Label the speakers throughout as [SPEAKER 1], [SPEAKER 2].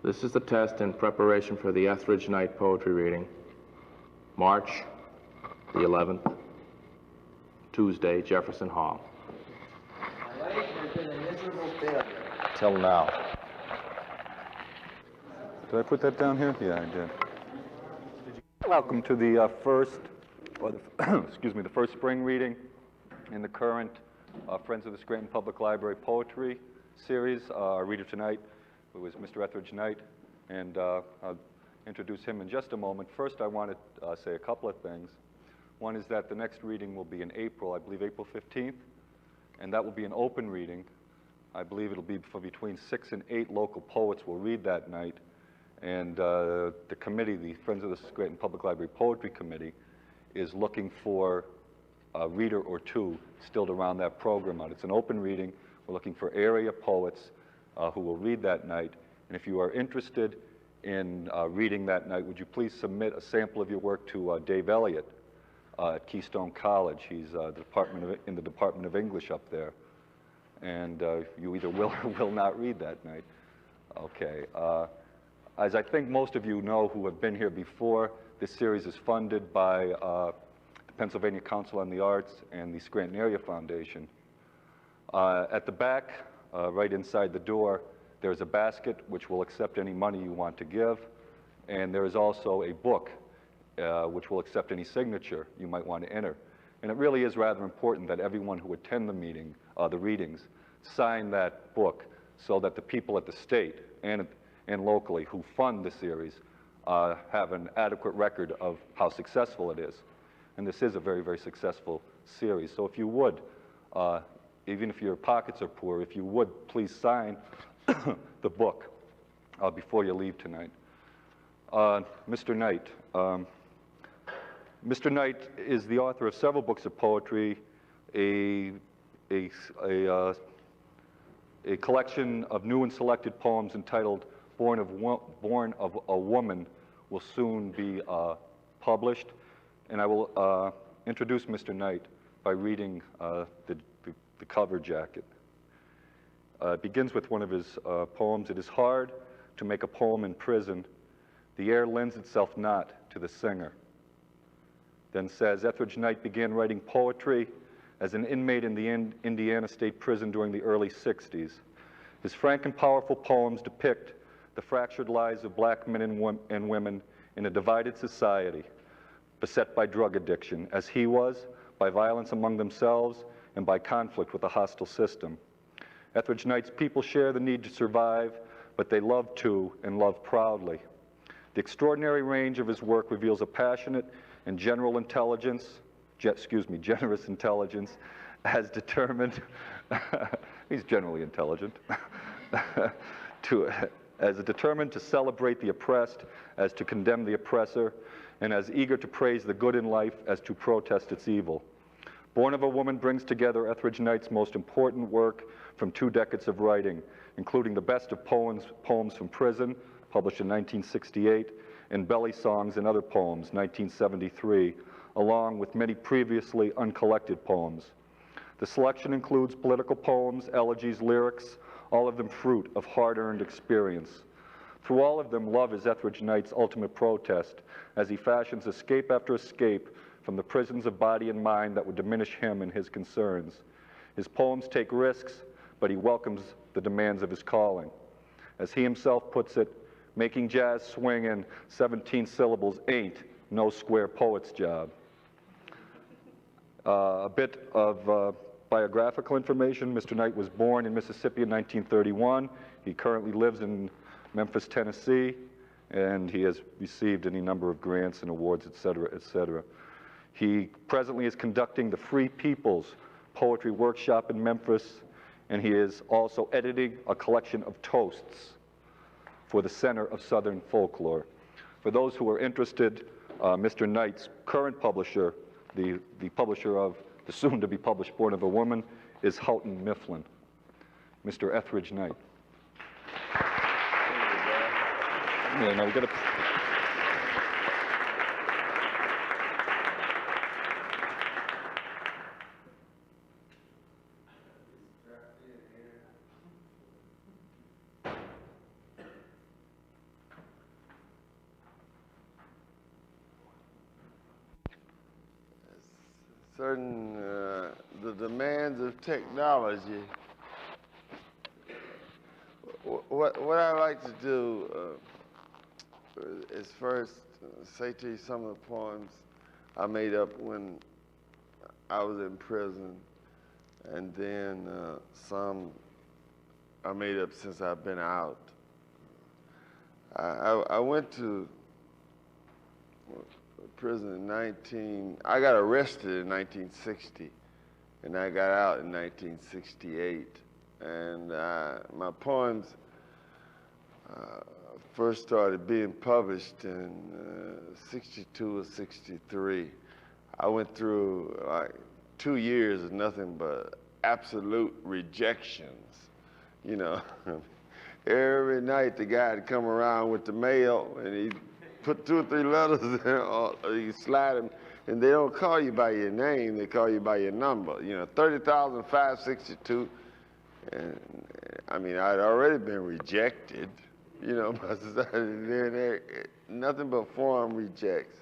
[SPEAKER 1] This is the test in preparation for the Etheridge Knight poetry reading, March the 11th, Tuesday, Jefferson Hall.
[SPEAKER 2] My life has been a miserable failure.
[SPEAKER 1] Till now.
[SPEAKER 3] Did I put that down here? Yeah, I did. Welcome to the the first spring reading in the current Friends of the Scranton Public Library Poetry Series. Our reader tonight was Mr. Etheridge Knight, and I'll introduce him in just a moment. First, I want to say a couple of things. One is that the next reading will be in April, I believe April 15th, and that will be an open reading. I believe it'll be for between 6 and 8 local poets will read that night, and the committee, the Friends of the Scranton Public Library Poetry Committee, is looking for a reader or two still to round that program out. It's an open reading. We're looking for area poets who will read that night. And if you are interested in reading that night, would you please submit a sample of your work to Dave Elliott at Keystone College. He's in the Department of English up there. And you either will or will not read that night. Okay. As I think most of you know who have been here before, this series is funded by the Pennsylvania Council on the Arts and the Scranton Area Foundation. At the back, right inside the door, there's a basket which will accept any money you want to give, and there is also a book which will accept any signature you might want to enter. And it really is rather important that everyone who attend the meeting, the readings, sign that book so that the people at the state and locally who fund the series have an adequate record of how successful it is. And this is a very, very successful series. So if you would, even if your pockets are poor, if you would, please sign the book before you leave tonight. Mr. Knight. Mr. Knight is the author of several books of poetry, a collection of new and selected poems entitled Born of a Woman will soon be published. And I will introduce Mr. Knight by reading the cover jacket. It begins with one of his poems. It is hard to make a poem in prison. The air lends itself not to the singer. Then says, Etheridge Knight began writing poetry as an inmate in the Indiana State Prison during the early 60s. His frank and powerful poems depict the fractured lives of black men and women in a divided society, beset by drug addiction, as he was, by violence among themselves, and by conflict with a hostile system. Etheridge Knight's people share the need to survive, but they love too, and love proudly. The extraordinary range of his work reveals a passionate and generous intelligence, as determined, he's generally intelligent, as determined to celebrate the oppressed, as to condemn the oppressor, and as eager to praise the good in life as to protest its evil. Born of a Woman brings together Etheridge Knight's most important work from 2 decades of writing, including the best of poems from prison, published in 1968, and Belly Songs and Other Poems, 1973, along with many previously uncollected poems. The selection includes political poems, elegies, lyrics, all of them fruit of hard-earned experience. Through all of them, love is Etheridge Knight's ultimate protest, as he fashions escape after escape from the prisons of body and mind that would diminish him and his concerns. His poems take risks, but he welcomes the demands of his calling. As he himself puts it, making jazz swing in 17 syllables ain't no square poet's job. A bit of biographical information. Mr. Knight was born in Mississippi in 1931. He currently lives in Memphis, Tennessee, and he has received any number of grants and awards, et cetera, et cetera. He presently is conducting the Free People's Poetry Workshop in Memphis, and he is also editing a collection of toasts for the Center of Southern Folklore. For those who are interested, Mr. Knight's current publisher, the publisher of the soon-to-be published Born of a Woman, is Houghton Mifflin. Mr. Etheridge Knight. Yeah, now we got to.
[SPEAKER 4] certain the demands of technology, what I like to do is first say to you some of the poems I made up when I was in prison, and then some I made up since I've been out. I went to prison in I got arrested in 1960, and I got out in 1968. And my poems first started being published in 62 or 63. I went through like 2 years of nothing but absolute rejections, you know. Every night the guy would come around with the mail and he'd put 2 or 3 letters in, or you slide them, and they don't call you by your name, they call you by your number. You know, 30,562. And I mean, I'd already been rejected, you know, by society. Nothing but form rejects.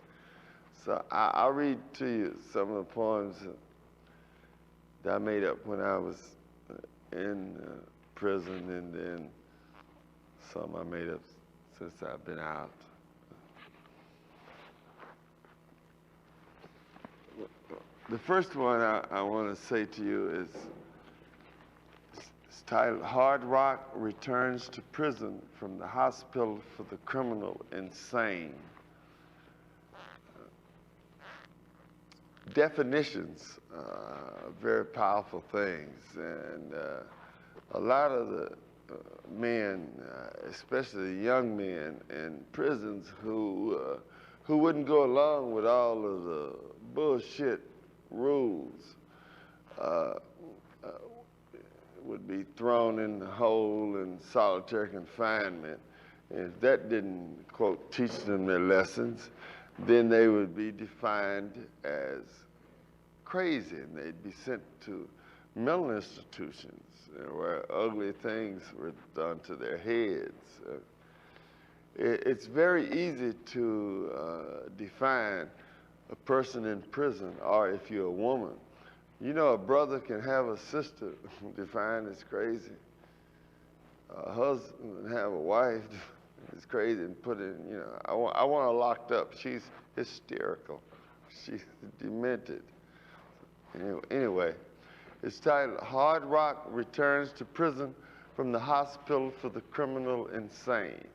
[SPEAKER 4] So I'll read to you some of the poems that I made up when I was in prison, and then some I made up since I've been out. The first one I want to say to you is titled, Hard Rock Returns to Prison from the Hospital for the Criminal Insane. Definitions are very powerful things, and a lot of the men, especially the young men in prisons who wouldn't go along with all of the bullshit rules, would be thrown in the hole in solitary confinement. And if that didn't, quote, teach them their lessons, then they would be defined as crazy, and they'd be sent to mental institutions where ugly things were done to their heads. It's very easy to define a person in prison, or if you're a woman. You know, a brother can have a sister defined as crazy. A husband can have a wife that's crazy and put in, you know, I want her locked up. She's hysterical. She's demented. Anyway, it's titled, Hard Rock Returns to Prison from the Hospital for the Criminal Insane.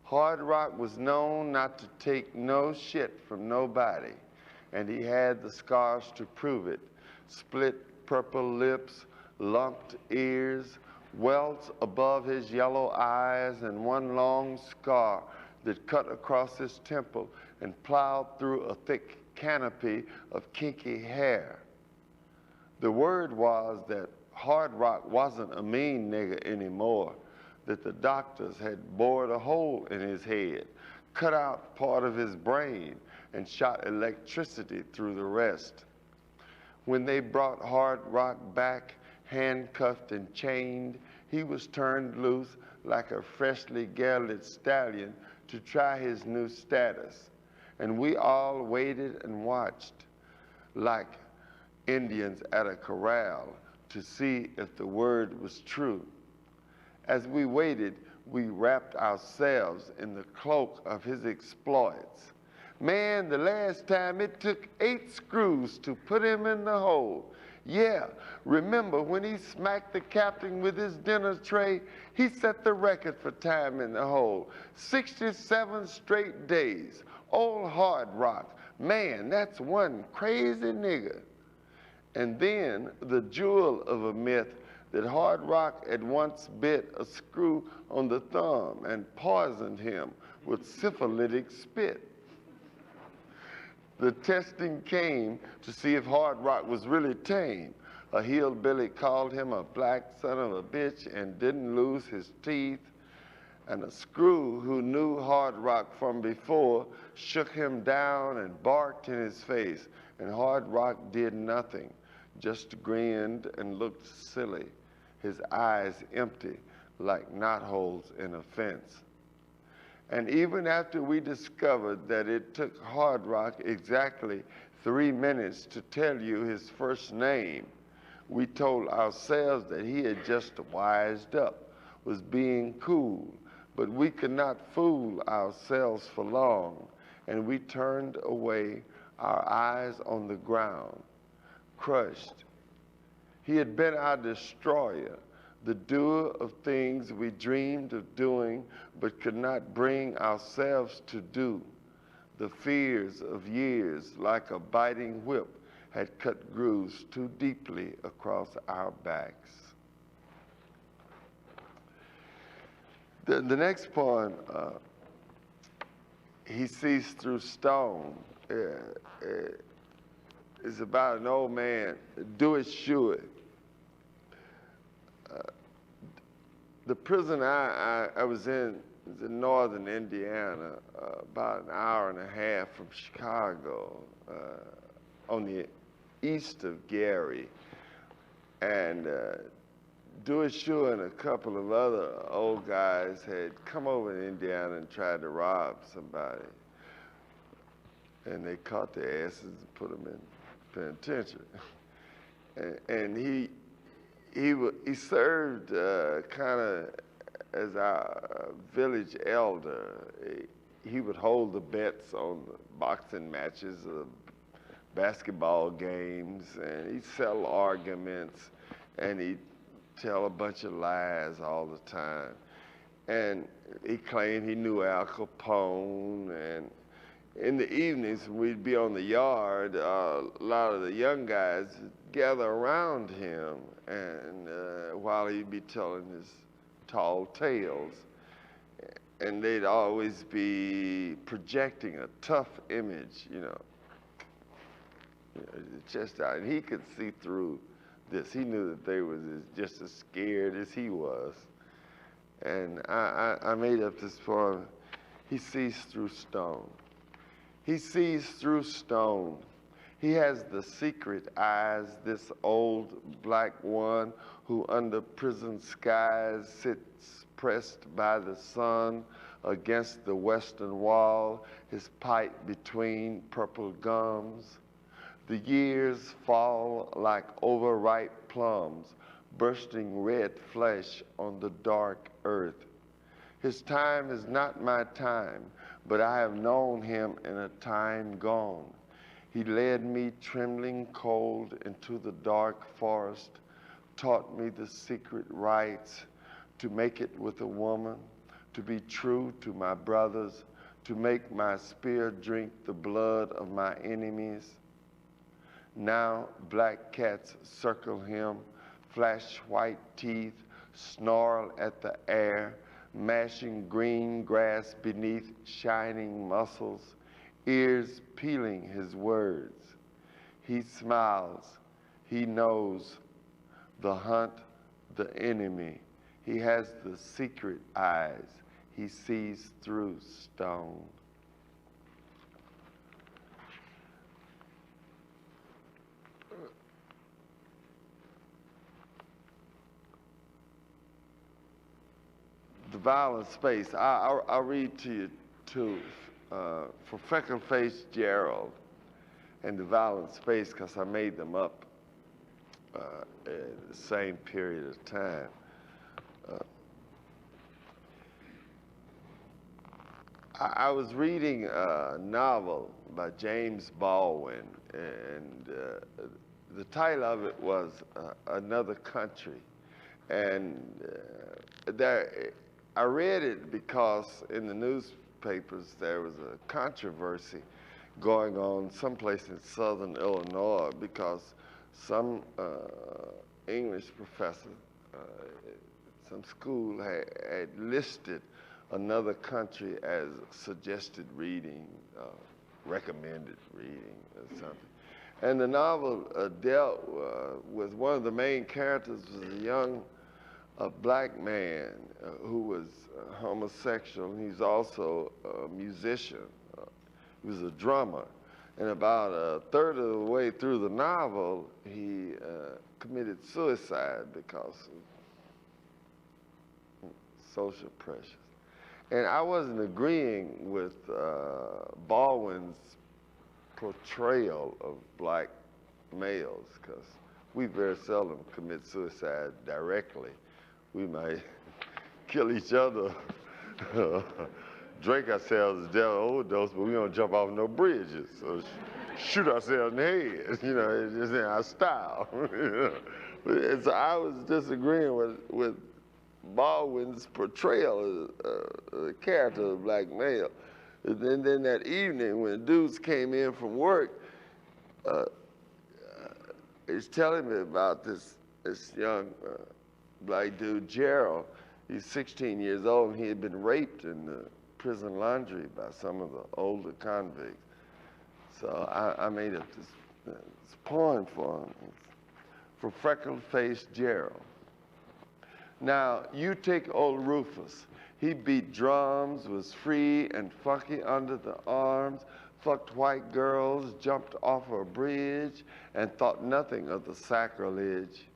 [SPEAKER 4] Hard Rock was known not to take no shit from nobody, and he had the scars to prove it. Split purple lips, lumped ears, welts above his yellow eyes, and one long scar that cut across his temple and plowed through a thick canopy of kinky hair. The word was that Hard Rock wasn't a mean nigger anymore, that the doctors had bored a hole in his head, cut out part of his brain, and shot electricity through the rest. When they brought Hard Rock back, handcuffed and chained, he was turned loose like a freshly gelded stallion to try his new status. And we all waited and watched like Indians at a corral to see if the word was true. As we waited, we wrapped ourselves in the cloak of his exploits. Man, the last time it took 8 screws to put him in the hole. Yeah, remember when he smacked the captain with his dinner tray? He set the record for time in the hole. 67 straight days. Old Hard Rock. Man, that's one crazy nigger. And then the jewel of a myth, that Hard Rock had once bit a screw on the thumb and poisoned him with syphilitic spit. The testing came to see if Hard Rock was really tame. A hillbilly called him a black son of a bitch and didn't lose his teeth. And a screw who knew Hard Rock from before shook him down and barked in his face. And Hard Rock did nothing, just grinned and looked silly, his eyes empty like knotholes in a fence. And even after we discovered that it took Hard Rock exactly 3 minutes to tell you his first name. We told ourselves that he had just wised up, was being cool, but we could not fool ourselves for long, and we turned away, our eyes on the ground, crushed. He had been our destroyer, the doer of things we dreamed of doing but could not bring ourselves to do. The fears of years, like a biting whip, had cut grooves too deeply across our backs. The next poem, He Sees Through Stone, is about an old man, Do It Sure. The prison I was in is in northern Indiana, about an hour and a half from Chicago, on the east of Gary. And Do It Sure and a couple of other old guys had come over to Indiana and tried to rob somebody. And they caught their asses and put them in penitentiary. And he served kind of as our village elder. He would hold the bets on the boxing matches, basketball games, and he'd settle arguments, and he'd tell a bunch of lies all the time. And he claimed he knew Al Capone, and in the evenings, we'd be on the yard, a lot of the young guys would gather around him, and while he'd be telling his tall tales, and they'd always be projecting a tough image, chest out, and he could see through this. He knew that they was just as scared as he was. And I made up this poem, He Sees Through Stone. He sees through stone. He has the secret eyes, this old black one who under prison skies sits pressed by the sun against the western wall, his pipe between purple gums. The years fall like overripe plums, bursting red flesh on the dark earth. His time is not my time, but I have known him in a time gone. He led me trembling cold into the dark forest, taught me the secret rites, to make it with a woman, to be true to my brothers, to make my spear drink the blood of my enemies. Now black cats circle him, flash white teeth, snarl at the air, mashing green grass beneath shining muscles, ears peeling his words. He smiles, he knows the hunt, the enemy. He has the secret eyes, he sees through stone. The violent space. I'll read to you too, for Freckle-Faced Gerald and the violent space, because I made them up at the same period of time. I was reading a novel by James Baldwin, and the title of it was Another Country. And I read it because in the newspapers there was a controversy going on someplace in southern Illinois because some English professor at some school had listed Another Country as suggested reading, recommended reading or something. And the novel dealt with one of the main characters was a young black man who was homosexual, and he's also a musician. He was a drummer. And about a third of the way through the novel, he committed suicide because of social pressures. And I wasn't agreeing with Baldwin's portrayal of black males, because we very seldom commit suicide directly. We might kill each other, drink ourselves to death, overdose, but we don't jump off no bridges or shoot ourselves in the head. You know, it's just in our style. And so I was disagreeing with Baldwin's portrayal of the character of the black male. And then that evening when dudes came in from work, he's telling me about this young black dude, Gerald. He's 16 years old, and he had been raped in the prison laundry by some of the older convicts. So I made up this poem for him, for freckled-faced Gerald. Now, you take old Rufus. He beat drums, was free and funky under the arms, fucked white girls, jumped off a bridge, and thought nothing of the sacrilege.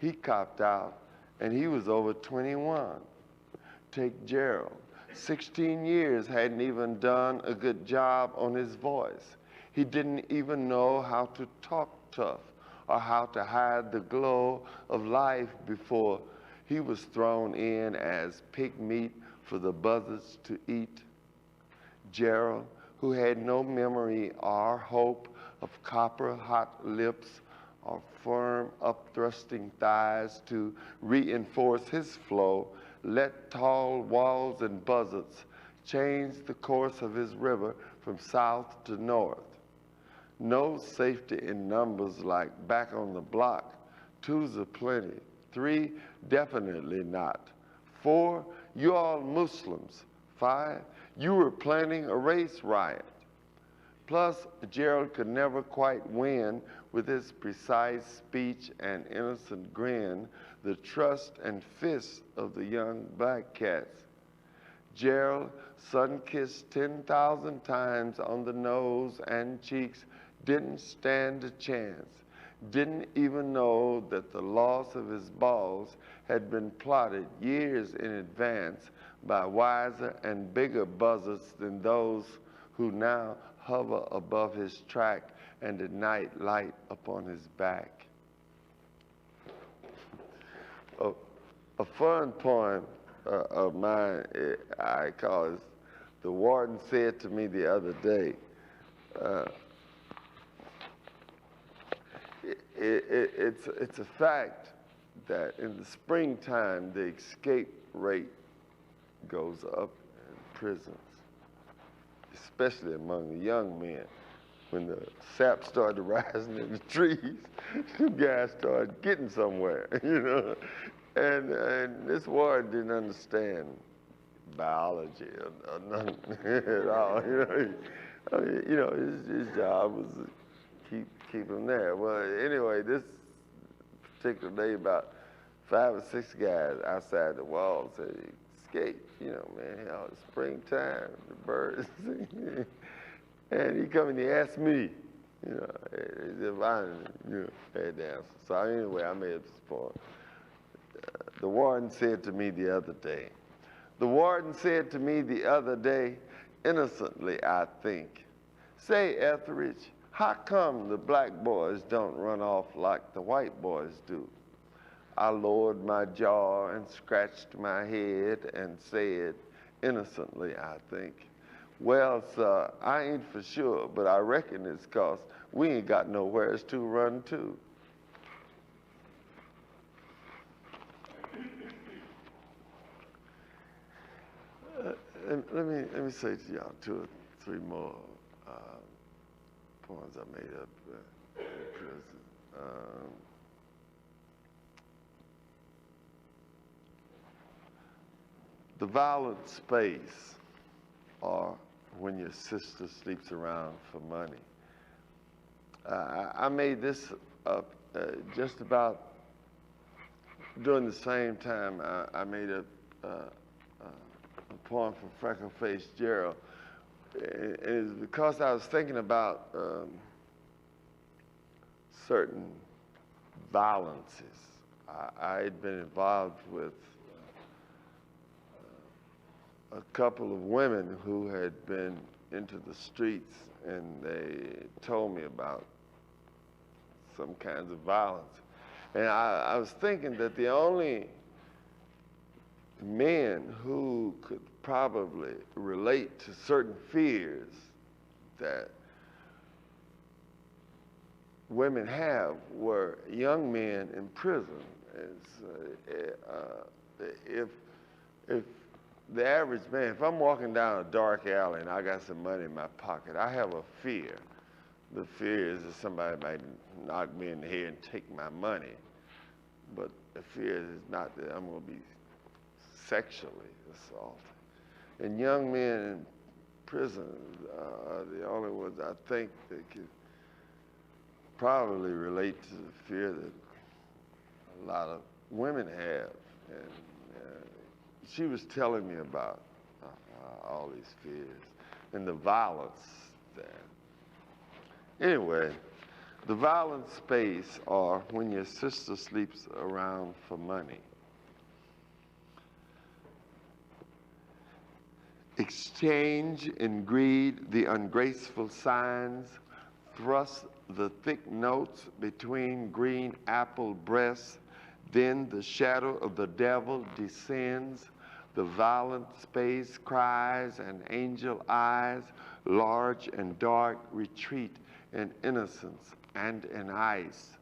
[SPEAKER 4] He copped out, and he was over 21. Take Gerald. 16 years, hadn't even done a good job on his voice. He didn't even know how to talk tough or how to hide the glow of life before he was thrown in as pig meat for the buzzards to eat. Gerald, who had no memory or hope of copper hot lips or firm up-thrusting thighs to reinforce his flow, let tall walls and buzzards change the course of his river from south to north. No safety in numbers like back on the block. 2's are plenty. 3, definitely not. 4, you all Muslims. 5, you were planning a race riot. Plus, Gerald could never quite win with his precise speech and innocent grin the trust and fists of the young black cats. Gerald, sun-kissed 10,000 times on the nose and cheeks, didn't stand a chance, didn't even know that the loss of his balls had been plotted years in advance by wiser and bigger buzzards than those who now hover above his track and at night light upon his back. A fun poem of mine, I call it, The Warden Said to Me the Other Day. It's a fact that in the springtime, the escape rate goes up in prisons, especially among the young men. When the sap started rising in the trees, the guys started getting somewhere, you know. And this warden didn't understand biology or nothing at all, you know. I mean, you know, his job was to keep him there. Well, anyway, this particular day, about 5 or 6 guys outside the wall said, escape, you know, man, hell, it's springtime, the birds. And he come and he asked me, you know, if I, had the answer. So anyway, I made up this poem. The warden said to me the other day, the warden said to me the other day, innocently I think, say, Etheridge, how come the black boys don't run off like the white boys do? I lowered my jaw and scratched my head and said, innocently I think, well, sir, I ain't for sure, but I reckon it's 'cause we ain't got nowheres to run to. Let me say to y'all 2 or 3 more poems I made up in prison. The violent space, or when your sister sleeps around for money. I made this up just about during the same time I made a poem for Freckle-Faced Gerald. It is because I was thinking about certain violences. I had been involved with a couple of women who had been into the streets and they told me about some kinds of violence. And I was thinking that the only men who could probably relate to certain fears that women have were young men in prison. If the average man, if I'm walking down a dark alley and I got some money in my pocket, I have a fear. The fear is that somebody might knock me in the head and take my money. But the fear is not that I'm going to be sexually assaulted. And young men in prison are the only ones I think that could probably relate to the fear that a lot of women have. And she was telling me about all these fears and the violence there. Anyway, the violent space, or when your sister sleeps around for money. Exchange in greed the ungraceful signs, thrust the thick notes between green apple breasts, then the shadow of the devil descends, the violent space cries and angel eyes, large and dark retreat in innocence and in ice.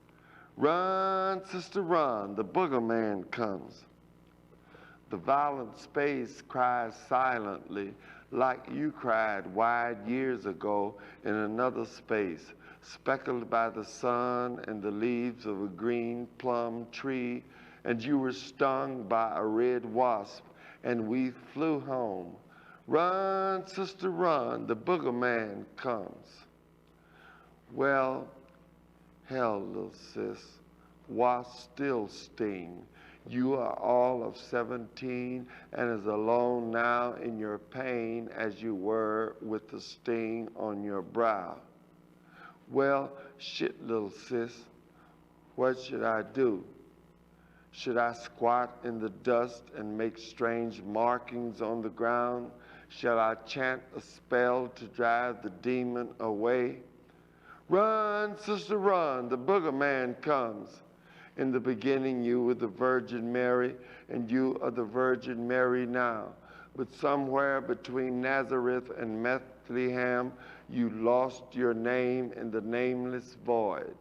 [SPEAKER 4] Run, sister, run, the booger man comes. The violent space cries silently like you cried wide years ago in another space, speckled by the sun and the leaves of a green plum tree, and you were stung by a red wasp, and we flew home. Run, sister, run, the booger man comes. Well, hell, little sis, wasps still sting. You are all of 17 and as alone now in your pain as you were with the sting on your brow. Well, shit, little sis, what should I do? Should I squat in the dust and make strange markings on the ground? Shall I chant a spell to drive the demon away? Run, sister, run, the booger man comes. In the beginning you were the Virgin Mary, and you are the Virgin Mary now. But somewhere between Nazareth and Bethlehem, you lost your name in the nameless void.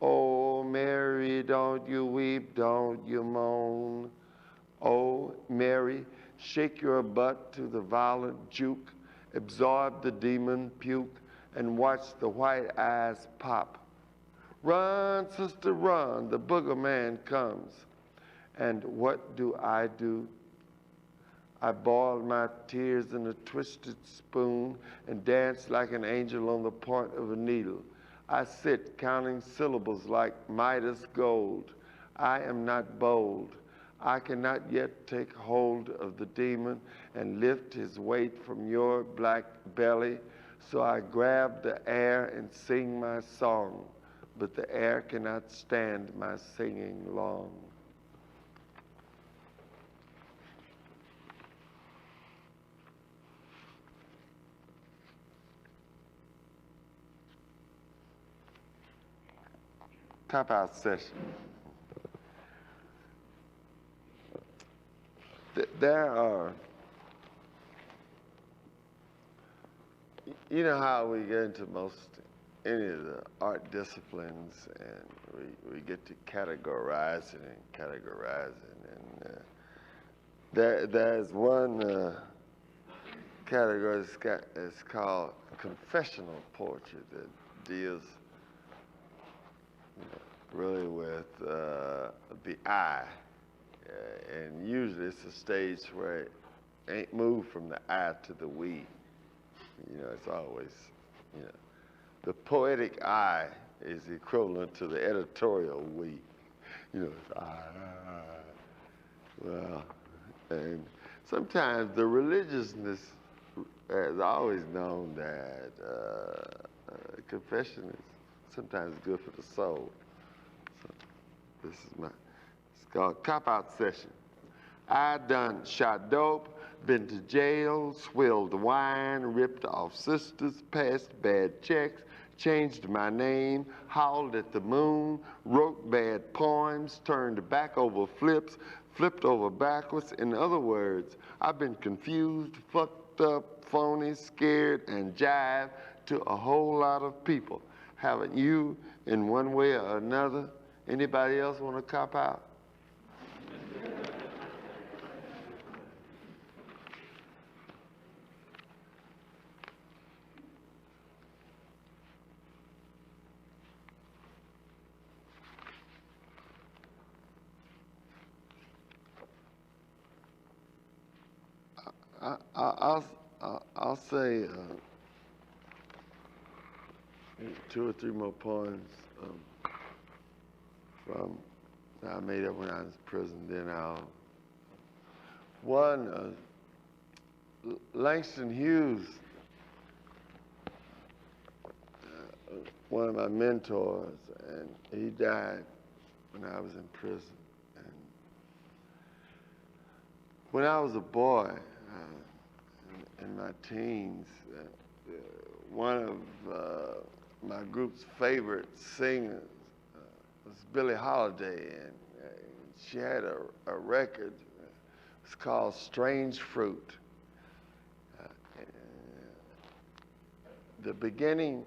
[SPEAKER 4] Oh, Mary, don't you weep, don't you moan. Oh, Mary, shake your butt to the violent juke, absorb the demon puke, and watch the white eyes pop. Run, sister, run, the booger man comes. And what do? I boiled my tears in a twisted spoon and danced like an angel on the point of a needle. I sit counting syllables like Midas gold. I am not bold. I cannot yet take hold of the demon and lift his weight from your black belly. So I grab the air and sing my song. But the air cannot stand my singing long. Cop-out session. There are, you know how we get into most any of the art disciplines, and we get to categorizing and categorizing, and there's one category that's called confessional poetry that deals really with the I, and usually it's a stage where it ain't moved from the I to the we. You know, it's always, you know. The poetic I is equivalent to the editorial we. You know, it's I. Well, and sometimes the religiousness has always known that confession is sometimes good for the soul. So this is it's called cop-out session. I done shot dope, been to jail, swilled wine, ripped off sisters, passed bad checks, changed my name, howled at the moon, wrote bad poems, turned back over flips, flipped over backwards. In other words, I've been confused, fucked up, phony, scared, and jive to a whole lot of people. Haven't you, in one way or another? Anybody else want to cop out? I'll say 2 or 3 more poems from that I made up when I was in prison. Then one, Langston Hughes, one of my mentors, and he died when I was in prison. And when I was a boy, in my teens, one of my group's favorite singers was Billie Holiday, and she had a record. It's called Strange Fruit. The beginning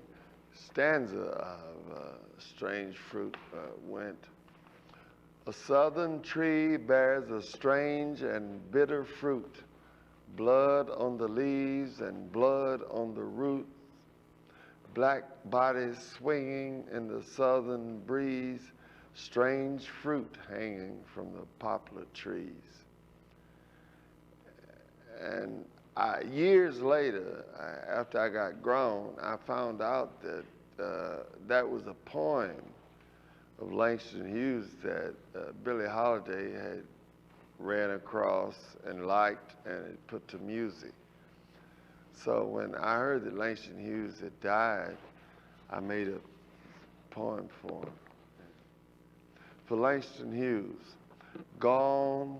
[SPEAKER 4] stanza of Strange Fruit went, "A southern tree bears a strange and bitter fruit, blood on the leaves and blood on the roots, black bodies swinging in the southern breeze, strange fruit hanging from the poplar trees." And years later, after I got grown, I found out that that was a poem of Langston Hughes that Billie Holiday had ran across and liked and had put to music. So when I heard that Langston Hughes had died, I made a poem for him. For Langston Hughes, gone,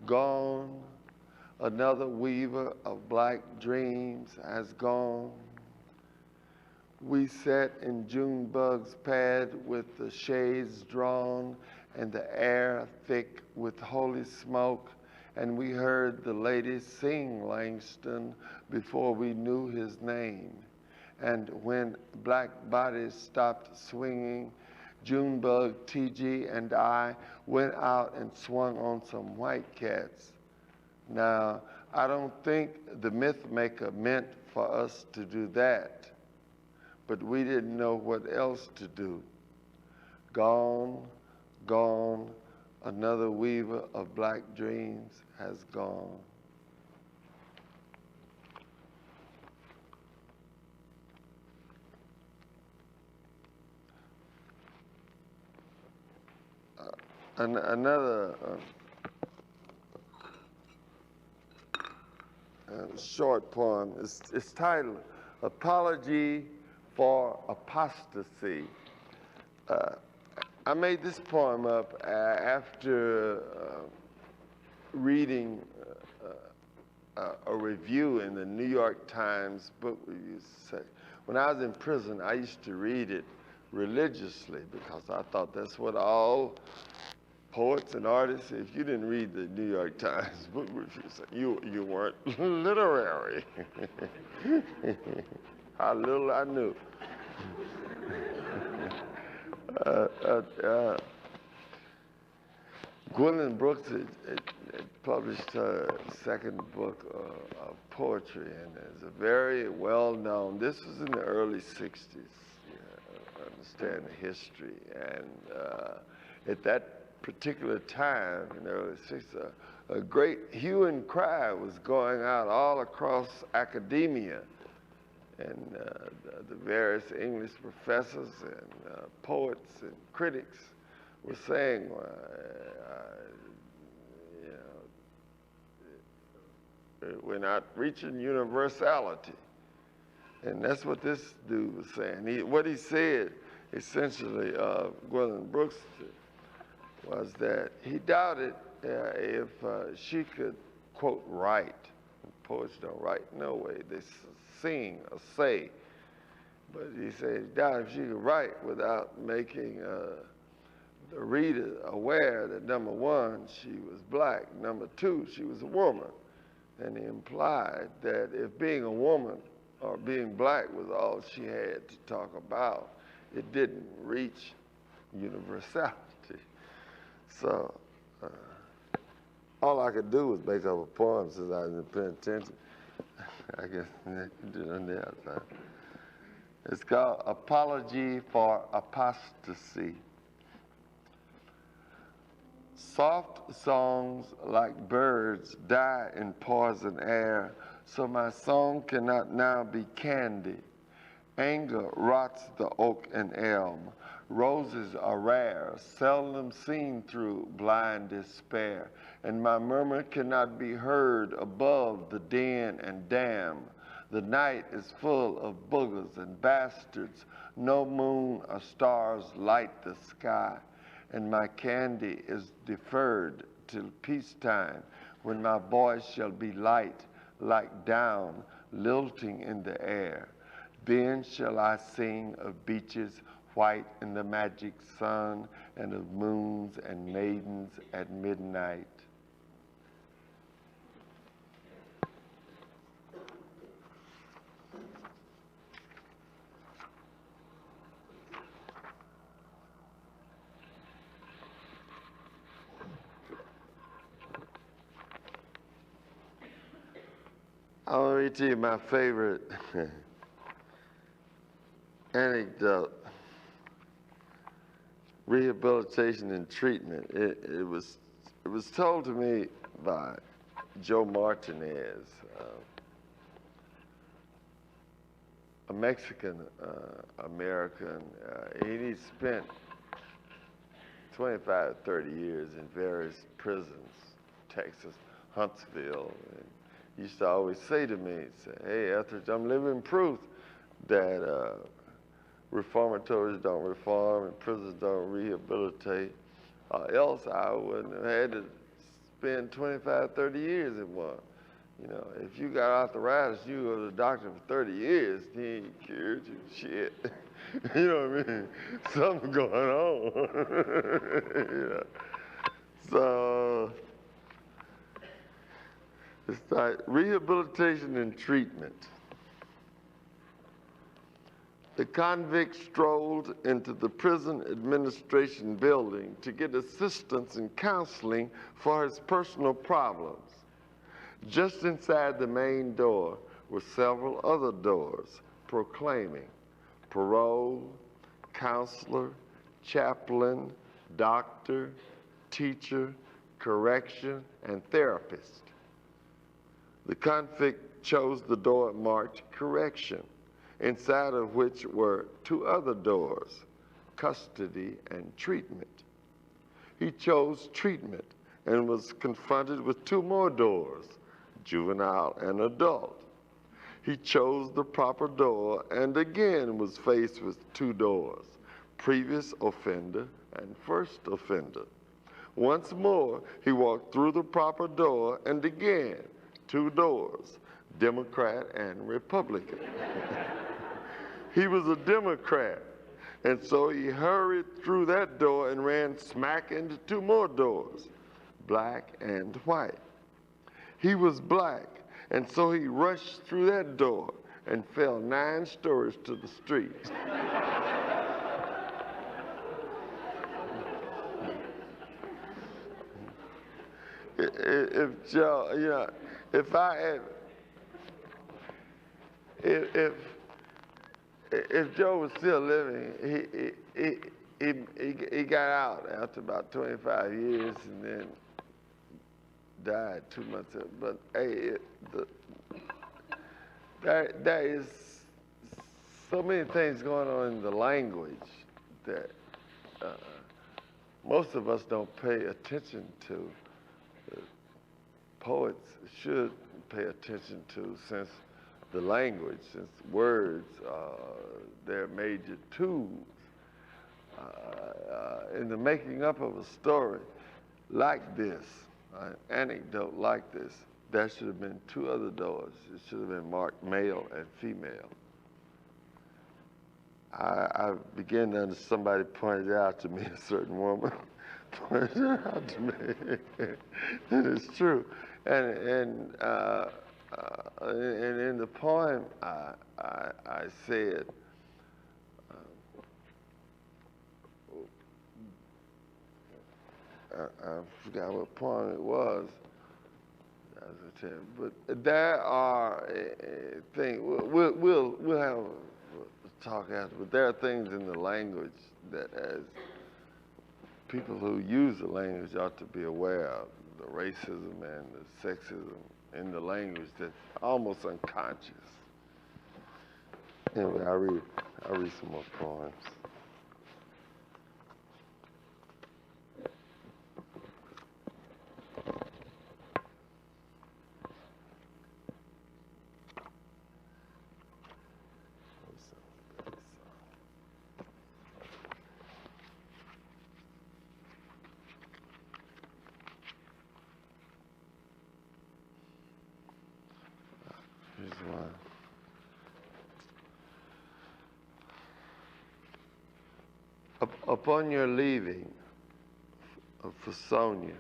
[SPEAKER 4] gone, another weaver of black dreams has gone. We sat in Junebug's pad with the shades drawn and the air thick with holy smoke, and we heard the ladies sing Langston before we knew his name. And when black bodies stopped swinging, Junebug, TG, and I went out and swung on some white cats. Now, I don't think the myth maker meant for us to do that, but we didn't know what else to do. Gone, gone, another weaver of black dreams has gone. Another short poem is titled Apology for Apostasy. I made this poem up after reading a review in the New York Times book review section. When I was in prison, I used to read it religiously because I thought that's what all poets and artists, if you didn't read the New York Times book review, you weren't literary. How little I knew. Gwendolyn Brooks had published her second book of poetry, and it's a very well-known, this was in the early 60s, I understand the history, and at that particular time, in the early 60s, a great hue and cry was going out all across academia, and the various English professors and poets and critics were saying, we're not reaching universality. And that's what this dude was saying. What he said, essentially, Gwendolyn Brooks, was that he doubted if she could quote, write. Poets don't write no way. They sing or say. But he said he doubted if she could write without making the reader aware that, number one, she was black, number two, she was a woman. And he implied that if being a woman or being black was all she had to talk about, it didn't reach universality. So all I could do was make up a poem since I didn't pay attention. I guess you can do it on the outside. It's called Apology for Apostasy. Soft songs like birds die in poison air, so my song cannot now be candy. Anger rots the oak and elm. Roses are rare, seldom seen through blind despair, and my murmur cannot be heard above the din and dam. The night is full of boogers and bastards. No moon or stars light the sky, and my candy is deferred till peacetime, when my voice shall be light like down lilting in the air. Then shall I sing of beaches white in the magic sun, and of moons and maidens at midnight. I want to read to you my favorite anecdote. Rehabilitation and treatment. It was told to me by Joe Martinez, a Mexican American. He spent 25, 30 years in various prisons, Texas, Huntsville. And he used to always say to me, "Hey, Etheridge, I'm living proof that reformatories don't reform and prisons don't rehabilitate, else I wouldn't have had to spend 25, 30 years in one. You know, if you got arthritis, you go to the doctor for 30 years, he ain't cured you, shit." You know what I mean? Something's going on. You know? So, it's like rehabilitation and treatment. The convict strolled into the prison administration building to get assistance and counseling for his personal problems. Just inside the main door were several other doors proclaiming parole, counselor, chaplain, doctor, teacher, correction, and therapist. The convict chose the door marked correction, inside of which were two other doors, custody and treatment. He chose treatment and was confronted with two more doors, juvenile and adult. He chose the proper door and again was faced with two doors, previous offender and first offender. Once more, he walked through the proper door and again, two doors, Democrat and Republican. He was a Democrat, and so he hurried through that door and ran smack into two more doors, black and white. He was black, and so he rushed through that door and fell 9 stories to the street. If Joe, you know, if I had, if Joe was still living, he got out after about 25 years and then died 2 months ago. But hey, there is so many things going on in the language that most of us don't pay attention to. Poets should pay attention to, since the language, since words are their major tools in the making up of a story like this, an anecdote like this. there should have been two other doors. It should have been marked male and female. I began to understand, somebody pointed out to me, a certain woman pointed out to me, and it's true. And in the poem, I said, I forgot what poem it was, but there are things, we'll have a talk after, but there are things in the language that as people who use the language ought to be aware of, the racism and the sexism in the language that's almost unconscious. Anyway, I read some more poems. Here's one. Upon your leaving for Sonia,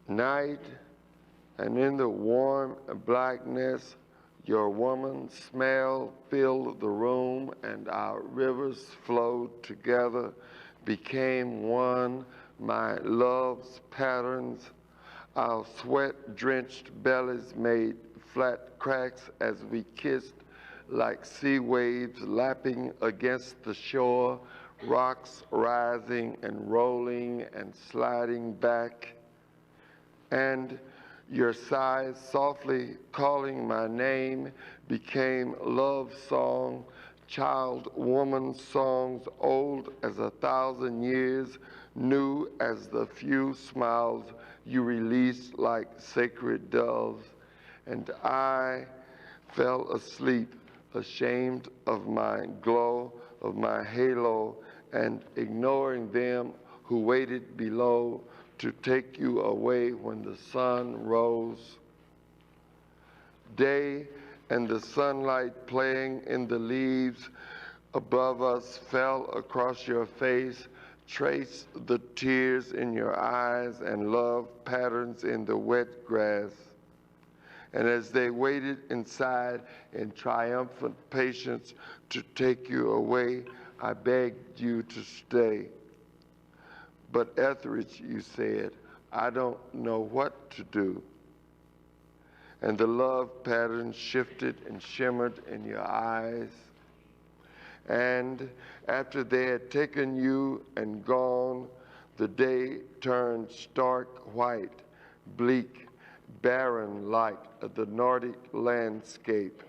[SPEAKER 4] night, and in the warm blackness, your woman smell filled the room, and our rivers flowed together, became one. My love's patterns, our sweat-drenched bellies made flat cracks as we kissed, like sea waves lapping against the shore, rocks rising and rolling and sliding back. And your sighs softly calling my name became love song, child woman songs old as 1,000 years, new as the few smiles you released like sacred doves. And I fell asleep, ashamed of my glow, of my halo, and ignoring them who waited below to take you away when the sun rose. Day and the sunlight playing in the leaves above us fell across your face, traced the tears in your eyes and love patterns in the wet grass. And as they waited inside in triumphant patience to take you away, I begged you to stay. But Etheridge, you said, I don't know what to do. And the love patterns shifted and shimmered in your eyes. And after they had taken you and gone, the day turned stark white, bleak, barren like the Nordic landscape.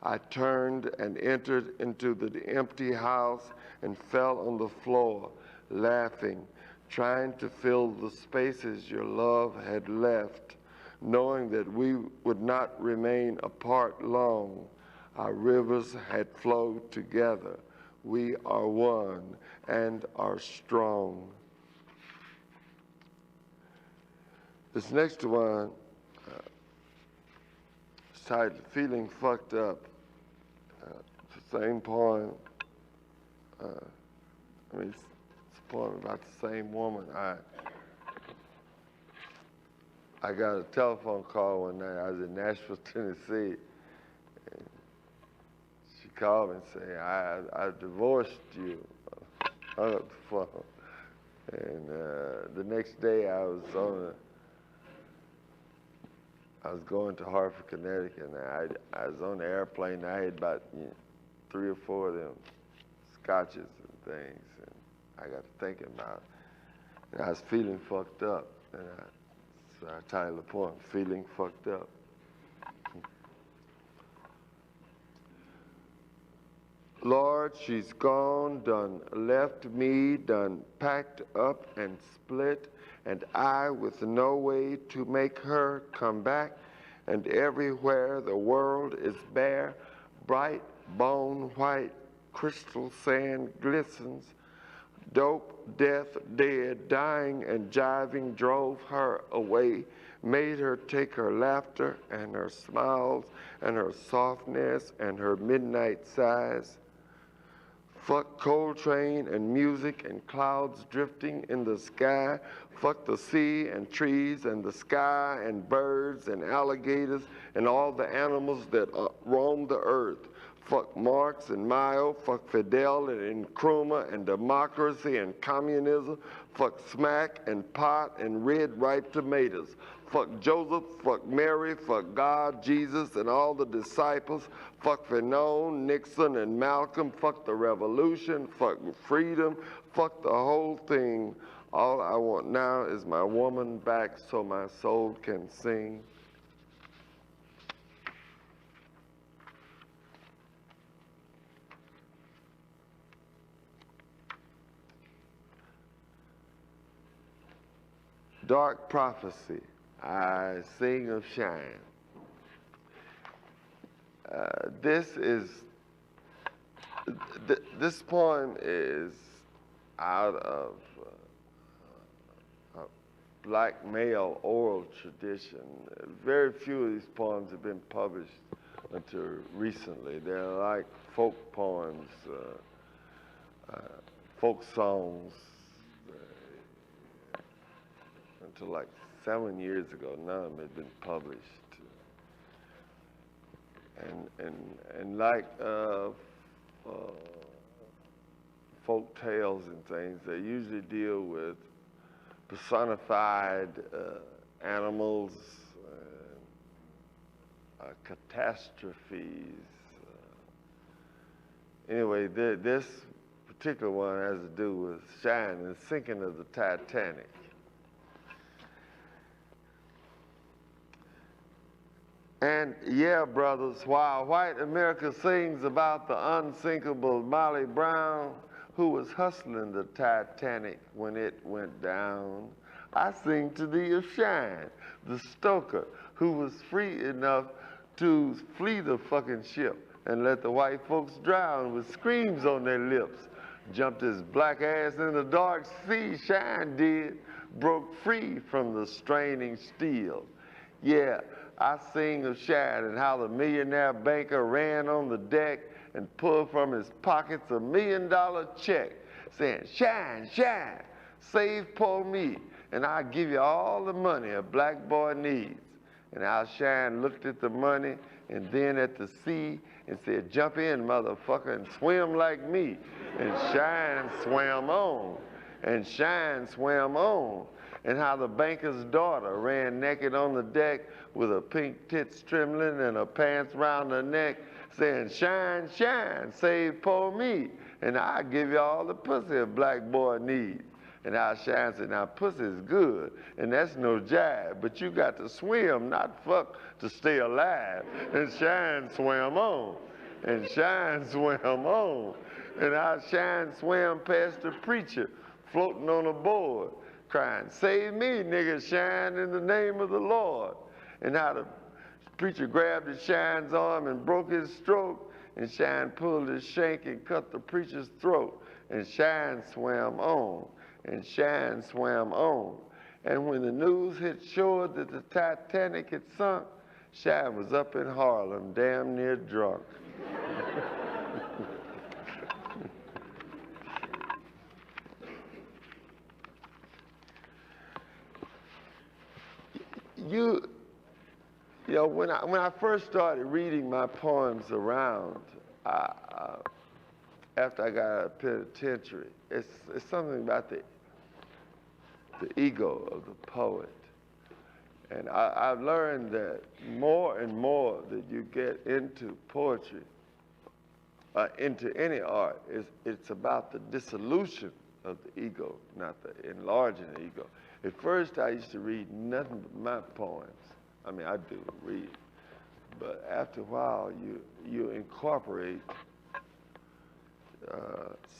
[SPEAKER 4] I turned and entered into the empty house and fell on the floor, laughing, trying to fill the spaces your love had left, knowing that we would not remain apart long. Our rivers had flowed together. We are one and are strong. This next one is titled Feeling Fucked Up. It's the same poem. It's a poem about the same woman. I got a telephone call one night. I was in Nashville, Tennessee. And she called me and said, I divorced you. I hung up the phone. And the next day I was going to Hartford, Connecticut, and I was on the airplane. I had about 3 or 4 of them scotches and things. And I got to thinking about it. And I was feeling fucked up. And so I titled the poem, Feeling Fucked Up. Lord, she's gone, done left me, done packed up and split, and I with no way to make her come back, and everywhere the world is bare, bright bone white crystal sand glistens, Dope, death, dead, dying and jiving drove her away, made her take her laughter and her smiles and her softness and her midnight sighs. Fuck Coltrane and music and clouds drifting in the sky. Fuck the sea and trees and the sky and birds and alligators and all the animals that roam the earth. Fuck Marx and Mayo, fuck Fidel and Nkrumah and democracy and communism. Fuck smack and pot and red ripe tomatoes. Fuck Joseph, fuck Mary, fuck God, Jesus, and all the disciples. Fuck Fanon, Nixon, and Malcolm. Fuck the revolution, fuck freedom, fuck the whole thing. All I want now is my woman back so my soul can sing. Dark prophecy, I sing of shine. This poem is out of a black male oral tradition. Very few of these poems have been published until recently. They're like folk poems, folk songs. Until like 7 years ago, none of them had been published. And like folk tales and things, they usually deal with personified animals, catastrophes. Anyway, this particular one has to do with shine and sinking of the Titanic. And yeah, brothers, while white America sings about the unsinkable Molly Brown, who was hustling the Titanic when it went down, I sing to thee of Shine, the stoker, who was free enough to flee the fucking ship and let the white folks drown with screams on their lips. Jumped his black ass in the dark sea, Shine did, broke free from the straining steel. Yeah, I sing of Shine and how the millionaire banker ran on the deck and pulled from his pockets $1 million check, saying, Shine, Shine, save poor me, and I'll give you all the money a black boy needs. And how Shine looked at the money and then at the sea and said, jump in, motherfucker, and swim like me. And Shine swam on, and Shine swam on. And how the banker's daughter ran naked on the deck with her pink tits trembling and her pants round her neck, saying, Shine, Shine, save poor me, and I'll give you all the pussy a black boy needs. And how Shine said, now pussy's good, and that's no jive, but you got to swim, not fuck, to stay alive. And Shine swam on, and Shine swam on. And how Shine swam past the preacher, floating on a board, crying, save me, nigga, Shine, in the name of the Lord. And how the preacher grabbed his Shine's arm and broke his stroke, and Shine pulled his shank and cut the preacher's throat. And Shine swam on, and Shine swam on. And when the news hit shore that the Titanic had sunk, Shine was up in Harlem, damn near drunk. You know, when I first started reading my poems around, after I got out of penitentiary, it's something about the ego of the poet. And I've learned that more and more that you get into poetry, into any art, it's about the dissolution of the ego, not the enlarging the ego. At first, I used to read nothing but my poems. I mean, I do read, but after a while, you incorporate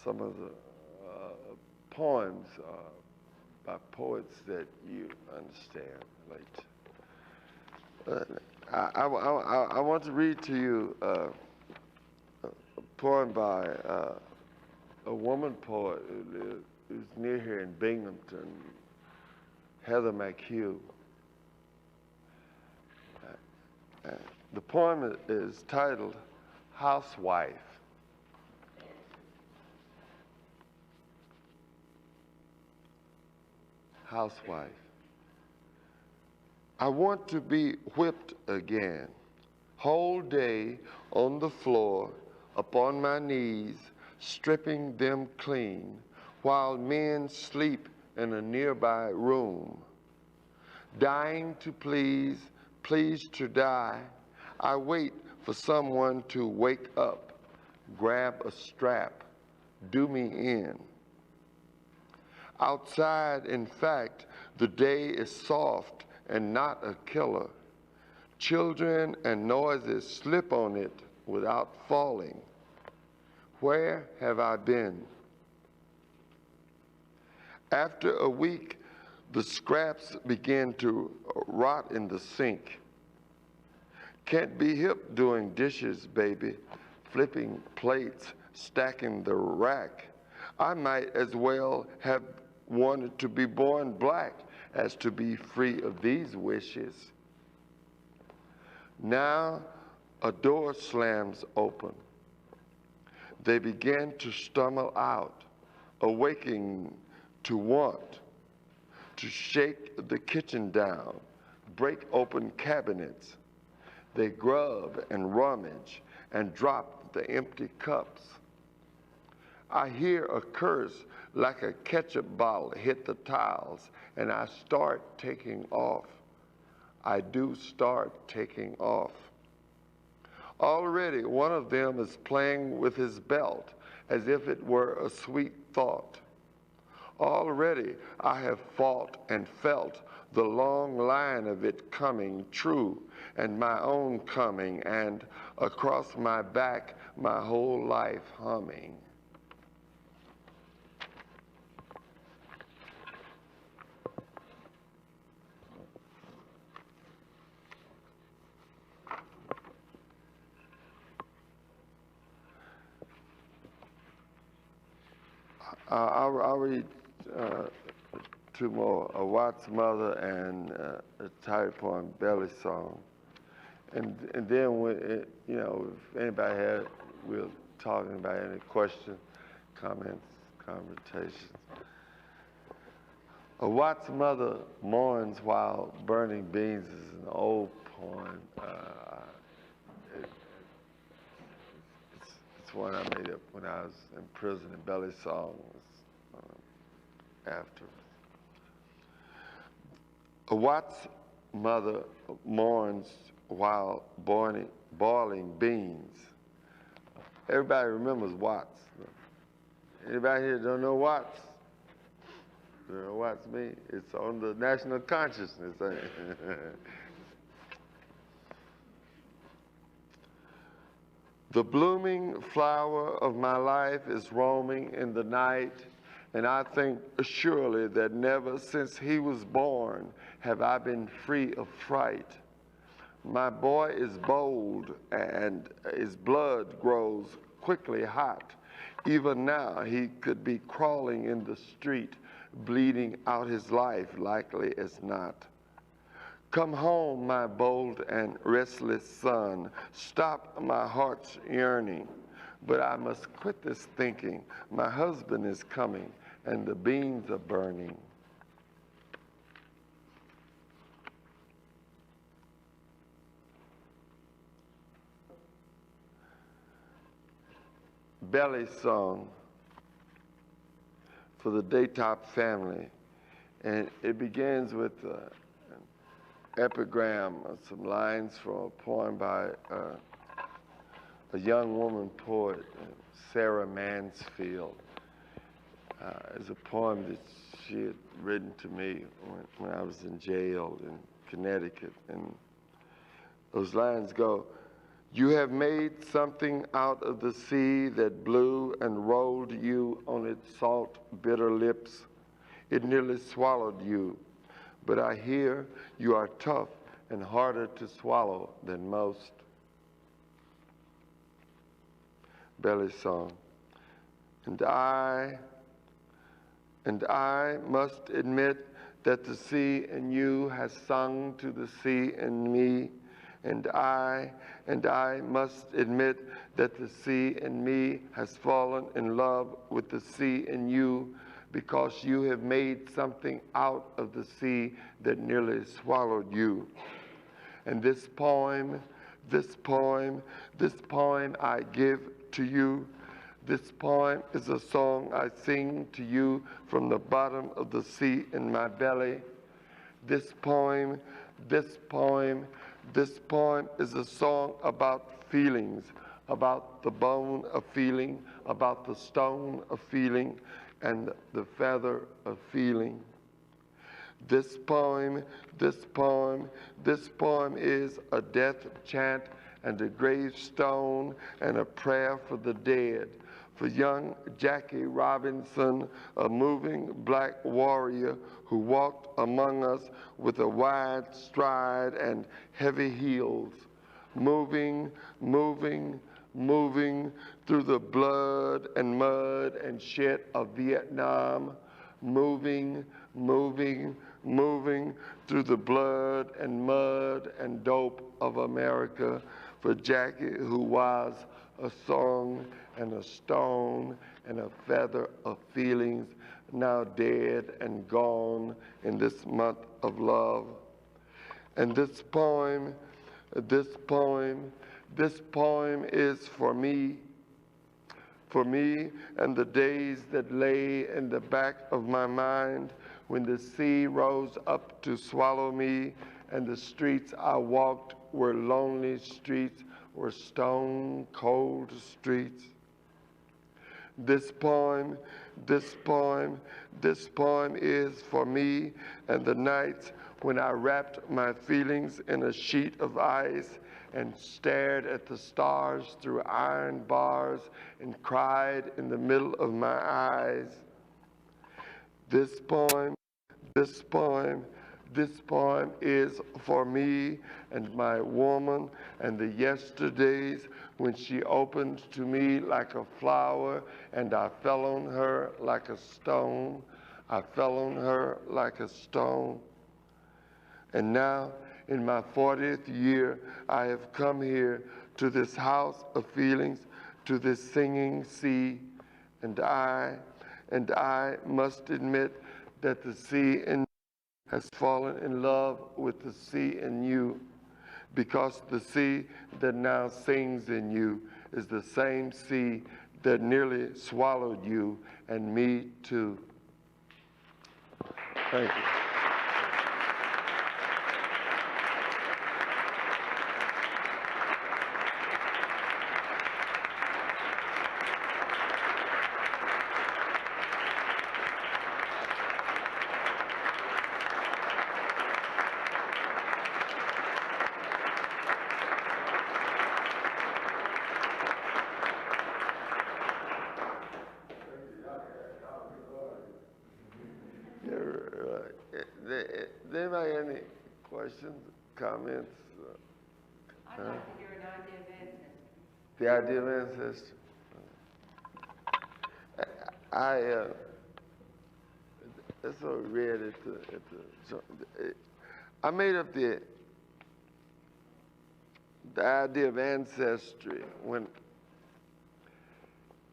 [SPEAKER 4] some of the poems by poets that you understand. I want to read to you a poem by a woman poet who lived it was near here in Binghamton, Heather McHugh. The poem is titled Housewife. Housewife. I want to be whipped again, whole day on the floor, upon my knees, stripping them clean, while men sleep in a nearby room. Dying to please, pleased to die, I wait for someone to wake up, grab a strap, do me in. Outside, in fact, the day is soft and not a killer. Children and noises slip on it without falling. Where have I been? After a week, the scraps begin to rot in the sink. Can't be hip doing dishes, baby, flipping plates, stacking the rack. I might as well have wanted to be born black as to be free of these wishes. Now a door slams open. They begin to stumble out, awaking to want, to shake the kitchen down, break open cabinets. They grub and rummage and drop the empty cups. I hear a curse like a ketchup bottle hit the tiles, and I start taking off. I do start taking off. Already one of them is playing with his belt as if it were a sweet thought. Already I have fought and felt the long line of it coming true, and my own coming, and across my back my whole life humming. I'll read two more, a Watt's Mother and a title poem, Belly Song. And then, you know, if anybody had, we'll talking about any questions, comments, conversations. A Watt's Mother Mourns While Burning Beans is an old poem. It's one I made up when I was in prison, and Belly Song was after. A Watt's mother mourns while boiling beans. Everybody remembers Watts. Anybody here don't know Watts? You know what Watts means? It's on the national consciousness. The blooming flower of my life is roaming in the night, and I think surely that never since he was born have I been free of fright. My boy is bold, and his blood grows quickly hot. Even now he could be crawling in the street, bleeding out his life, likely as not. Come home, my bold and restless son, stop my heart's yearning. But I must quit this thinking. My husband is coming, and the beans are burning. Belly Song for the Daytop family. And it begins with epigram, some lines from a poem by a young woman poet, Sarah Mansfield. It's a poem that she had written to me when I was in jail in Connecticut. And those lines go, "You have made something out of the sea that blew and rolled you on its salt, bitter lips. It nearly swallowed you. But I hear you are tough and harder to swallow than most." Belly Song. And I And I must admit that the sea in you has sung to the sea in me. And I must admit that the sea in me has fallen in love with the sea in you, because you have made something out of the sea that nearly swallowed you. And this poem I give to you. This poem is a song I sing to you from the bottom of the sea in my belly. This poem is a song about feelings, about the bone of feeling, about the stone of feeling, and the feather of feeling. This poem is a death chant and a gravestone and a prayer for the dead, for young Jackie Robinson, a moving black warrior who walked among us with a wide stride and heavy heels, moving through the blood and mud and shit of Vietnam, moving through the blood and mud and dope of America, for Jackie, who was a song and a stone and a feather of feelings, now dead and gone in this month of love. And this poem is for me and the days that lay in the back of my mind when the sea rose up to swallow me, and the streets I walked were lonely streets, were stone cold streets. This poem is for me and the nights when I wrapped my feelings in a sheet of ice and stared at the stars through iron bars and cried in the middle of my eyes. This poem is for me and my woman and the yesterdays when she opened to me like a flower and I fell on her like a stone. I fell on her like a stone. And now, in my 40th year, I have come here to this house of feelings, to this singing sea, and I must admit that the sea in me has fallen in love with the sea in you, because the sea that now sings in you is the same sea that nearly swallowed you and me too. Thank you. Anybody have any questions, comments?
[SPEAKER 5] I'd like to hear an idea of ancestry.
[SPEAKER 4] The idea of ancestry. That's what we read at the I made up the idea of ancestry when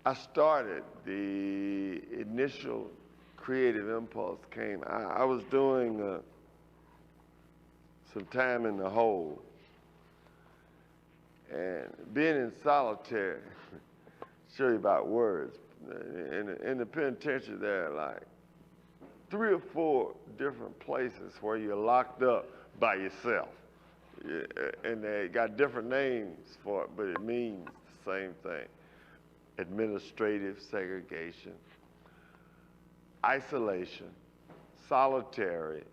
[SPEAKER 4] I started. The initial creative impulse came. I was doing some time in the hole, and being in solitary, show you about words. In the penitentiary, there are like 3 or 4 different places where you're locked up by yourself. And they got different names for it, but it means the same thing. Administrative segregation, isolation, solitary.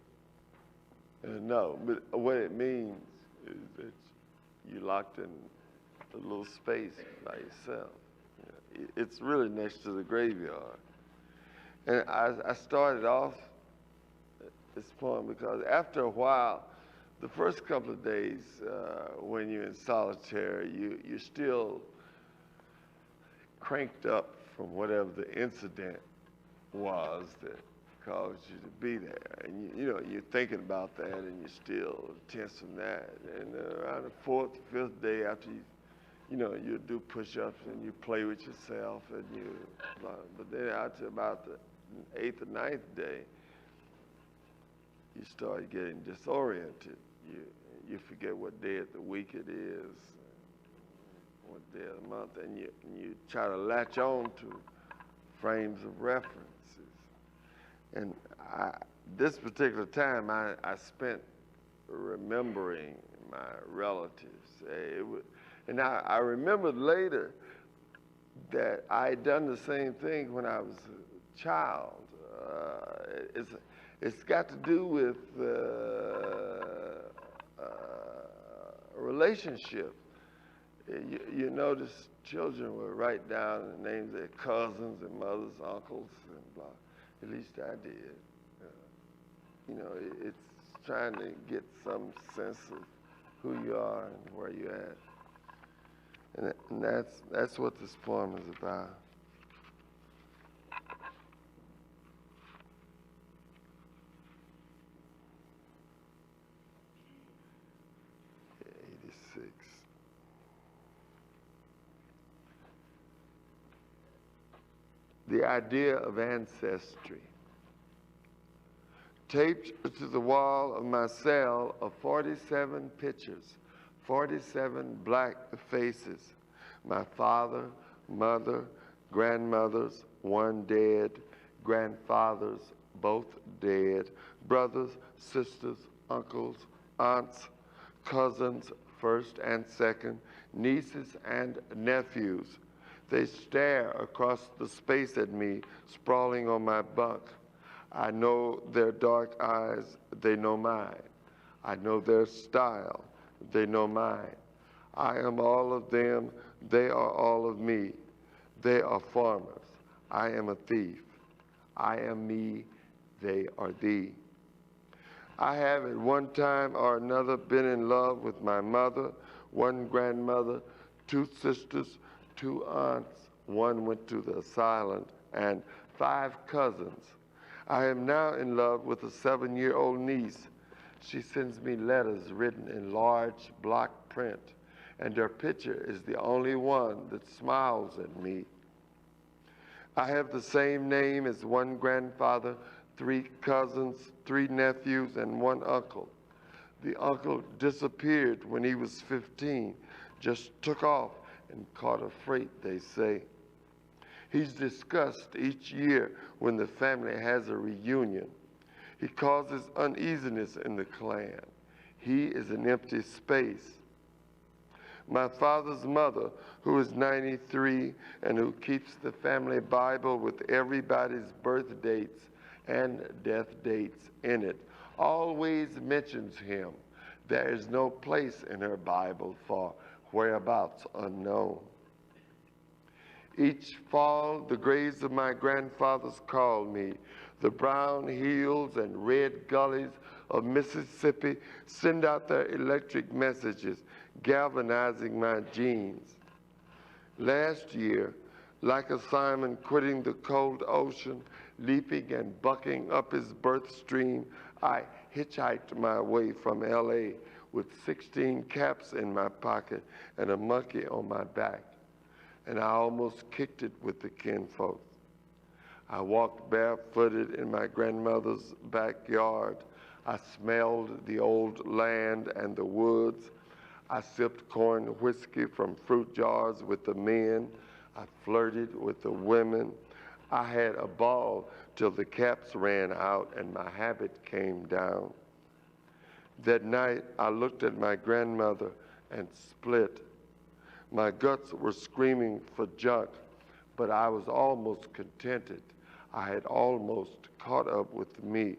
[SPEAKER 4] No, but what it means is that you're locked in a little space by yourself. It's really next to the graveyard. And I started off this poem because after a while, the first couple of days when you're in solitary, you're still cranked up from whatever the incident was that caused you to be there. And you know, you're thinking about that and you're still tense from that. And around the fourth, fifth day after you know, you do push-ups and you play with yourself and but then out to about the 8th or 9th day, you start getting disoriented. You forget what day of the week it is, what day of the month, and you try to latch on to frames of references. And this particular time, I spent remembering my relatives. And I remembered later that I had done the same thing when I was a child. It's got to do with relationships. You notice children will write down the names of their cousins and mothers, uncles, and blah. At least I did. You know, it's trying to get some sense of who you are and where you're at. And that's what this poem is about. The idea of ancestry. Taped to the wall of my cell are 47 pictures, 47 black faces. My father, mother, grandmothers, one dead, grandfathers, both dead, brothers, sisters, uncles, aunts, cousins, first and second, nieces and nephews. They stare across the space at me, sprawling on my bunk. I know their dark eyes, they know mine. I know their style, they know mine. I am all of them, they are all of me. They are farmers, I am a thief. I am me, they are thee. I have at one time or another been in love with my mother, one grandmother, two sisters, two aunts, one went to the asylum, and 5 cousins. I am now in love with a 7-year-old niece. She sends me letters written in large block print, and her picture is the only one that smiles at me. I have the same name as one grandfather, 3 cousins, 3 nephews, and 1 uncle. The uncle disappeared when he was 15, just took off and caught a freight, they say. He's discussed each year when the family has a reunion. He causes uneasiness in the clan. He is an empty space. My father's mother, who is 93 and who keeps the family Bible with everybody's birth dates and death dates in it, always mentions him. There is no place in her Bible for whereabouts unknown. Each fall, the graves of my grandfathers call me. The brown hills and red gullies of Mississippi send out their electric messages, galvanizing my genes. Last year, like a Simon quitting the cold ocean, leaping and bucking up his birth stream, I hitchhiked my way from LA with 16 caps in my pocket and a monkey on my back. And I almost kicked it with the kinfolk. I walked barefooted in my grandmother's backyard. I smelled the old land and the woods. I sipped corn whiskey from fruit jars with the men. I flirted with the women. I had a ball till the caps ran out and my habit came down. That night, I looked at my grandmother and split. My guts were screaming for junk, but I was almost contented. I had almost caught up with me.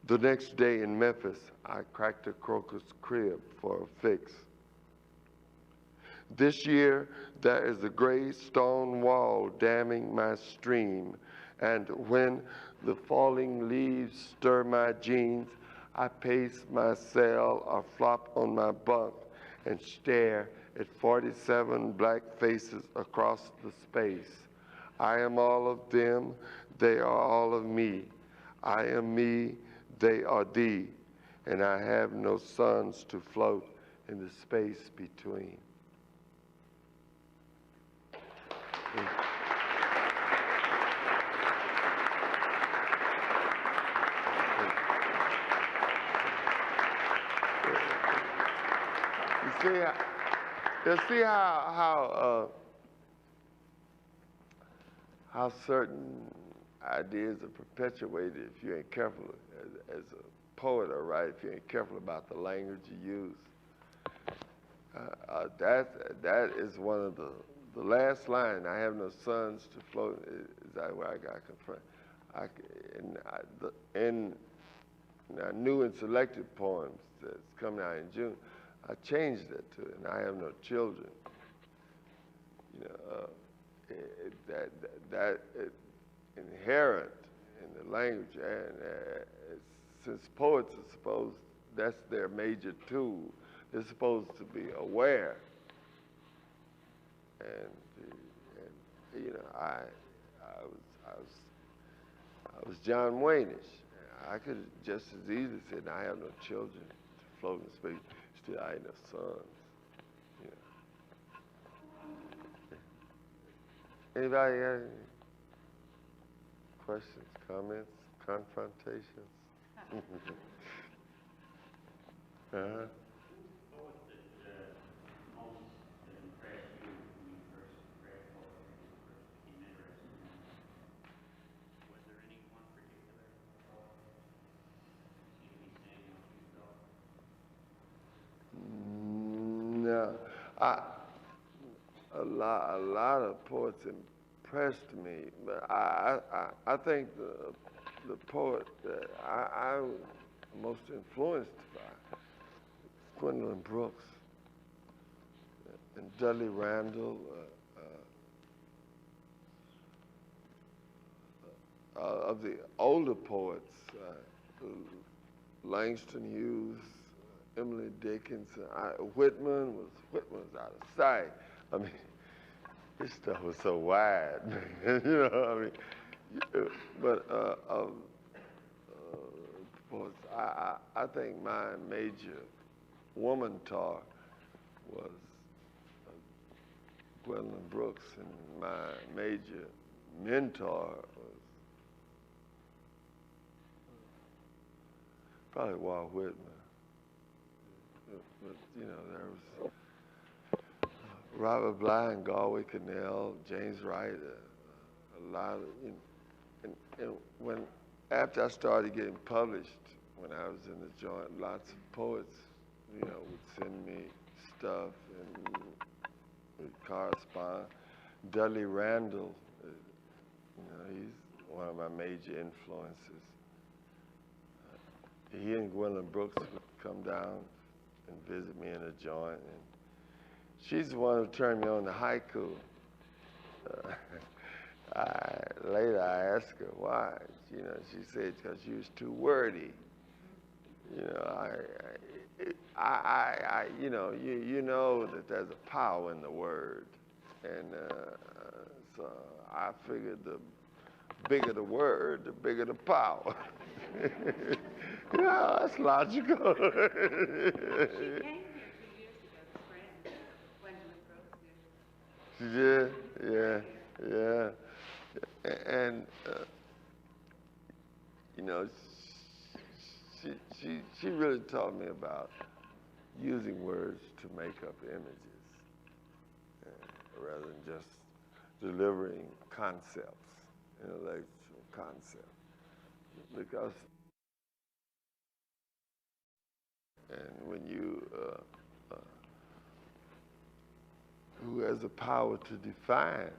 [SPEAKER 4] The next day in Memphis, I cracked a crocus crib for a fix. This year, there is a gray stone wall damming my stream, and when the falling leaves stir my jeans, I pace my cell or flop on my bunk and stare at 47 black faces across the space. I am all of them, they are all of me. I am me, they are thee, and I have no suns to float in the space between. You see how certain ideas are perpetuated if you ain't careful as a poet or writer, if you ain't careful about the language you use. That is one of the last line. I have no suns to float. Is that where I got confronted? In new and selected poems that's coming out in June, I changed that to, and I have no children. You know, that inherent in the language, and since poets are supposed, that's their major tool. They're supposed to be aware, and you know, I was John Wayne-ish. I could have just as easily said, I have no children to float in space. Still, I ain't no sons. You know. Anybody got any questions, comments, confrontations? Uh-huh. No, a lot of poets impressed me, but I think the poet that I was most influenced by Gwendolyn Brooks and Dudley Randall, of the older poets, Langston Hughes, Emily Dickinson. Whitman was out of sight. I mean, this stuff was so wide, you know. I mean, but poets, I think my major woman tar was Gwendolyn Brooks, and my major mentor was probably Walt Whitman. But you know, there was Robert Bly and Galway Cornell, James Wright, a lot of, you know, and when, after I started getting published, when I was in the joint, lots of poets, you know, would send me stuff and would correspond. Dudley Randall, you know, he's one of my major influences. He and Gwendolyn Brooks would come down and visit me in a joint, and she's the one who turned me on to haiku. Later I asked her why. You know, she said because she was too wordy. You know, you know, you know that there's a power in the word, and so I figured the bigger the word, the bigger the power. Yeah, that's logical.
[SPEAKER 5] She came here 2 years ago to Scranton, Gwendolyn Brooks.
[SPEAKER 4] She did? Yeah. And, you know, she really taught me about using words to make up images rather than just delivering concepts, intellectual concepts. Because, and when you, who has the power to define,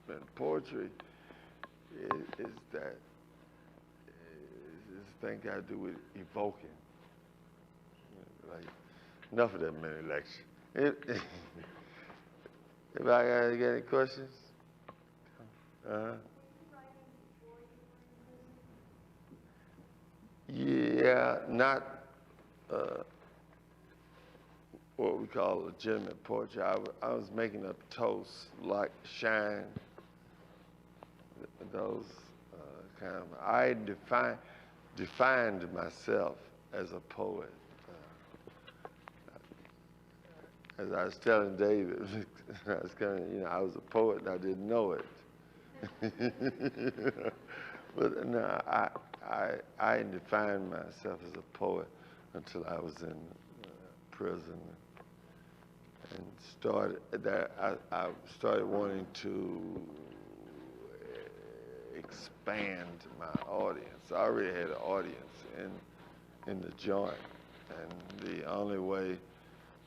[SPEAKER 4] and poetry is that, this thing got to do with evoking. Like, enough of that many lectures. Anybody got any questions? Yeah, what we call legitimate poetry. I was making up toasts like shine, those kind of, I defined myself as a poet. As I was telling David, I was a poet and I didn't know it. But no, I defined myself as a poet until I was in prison and I started wanting to expand my audience. I already had an audience in the joint, and the only way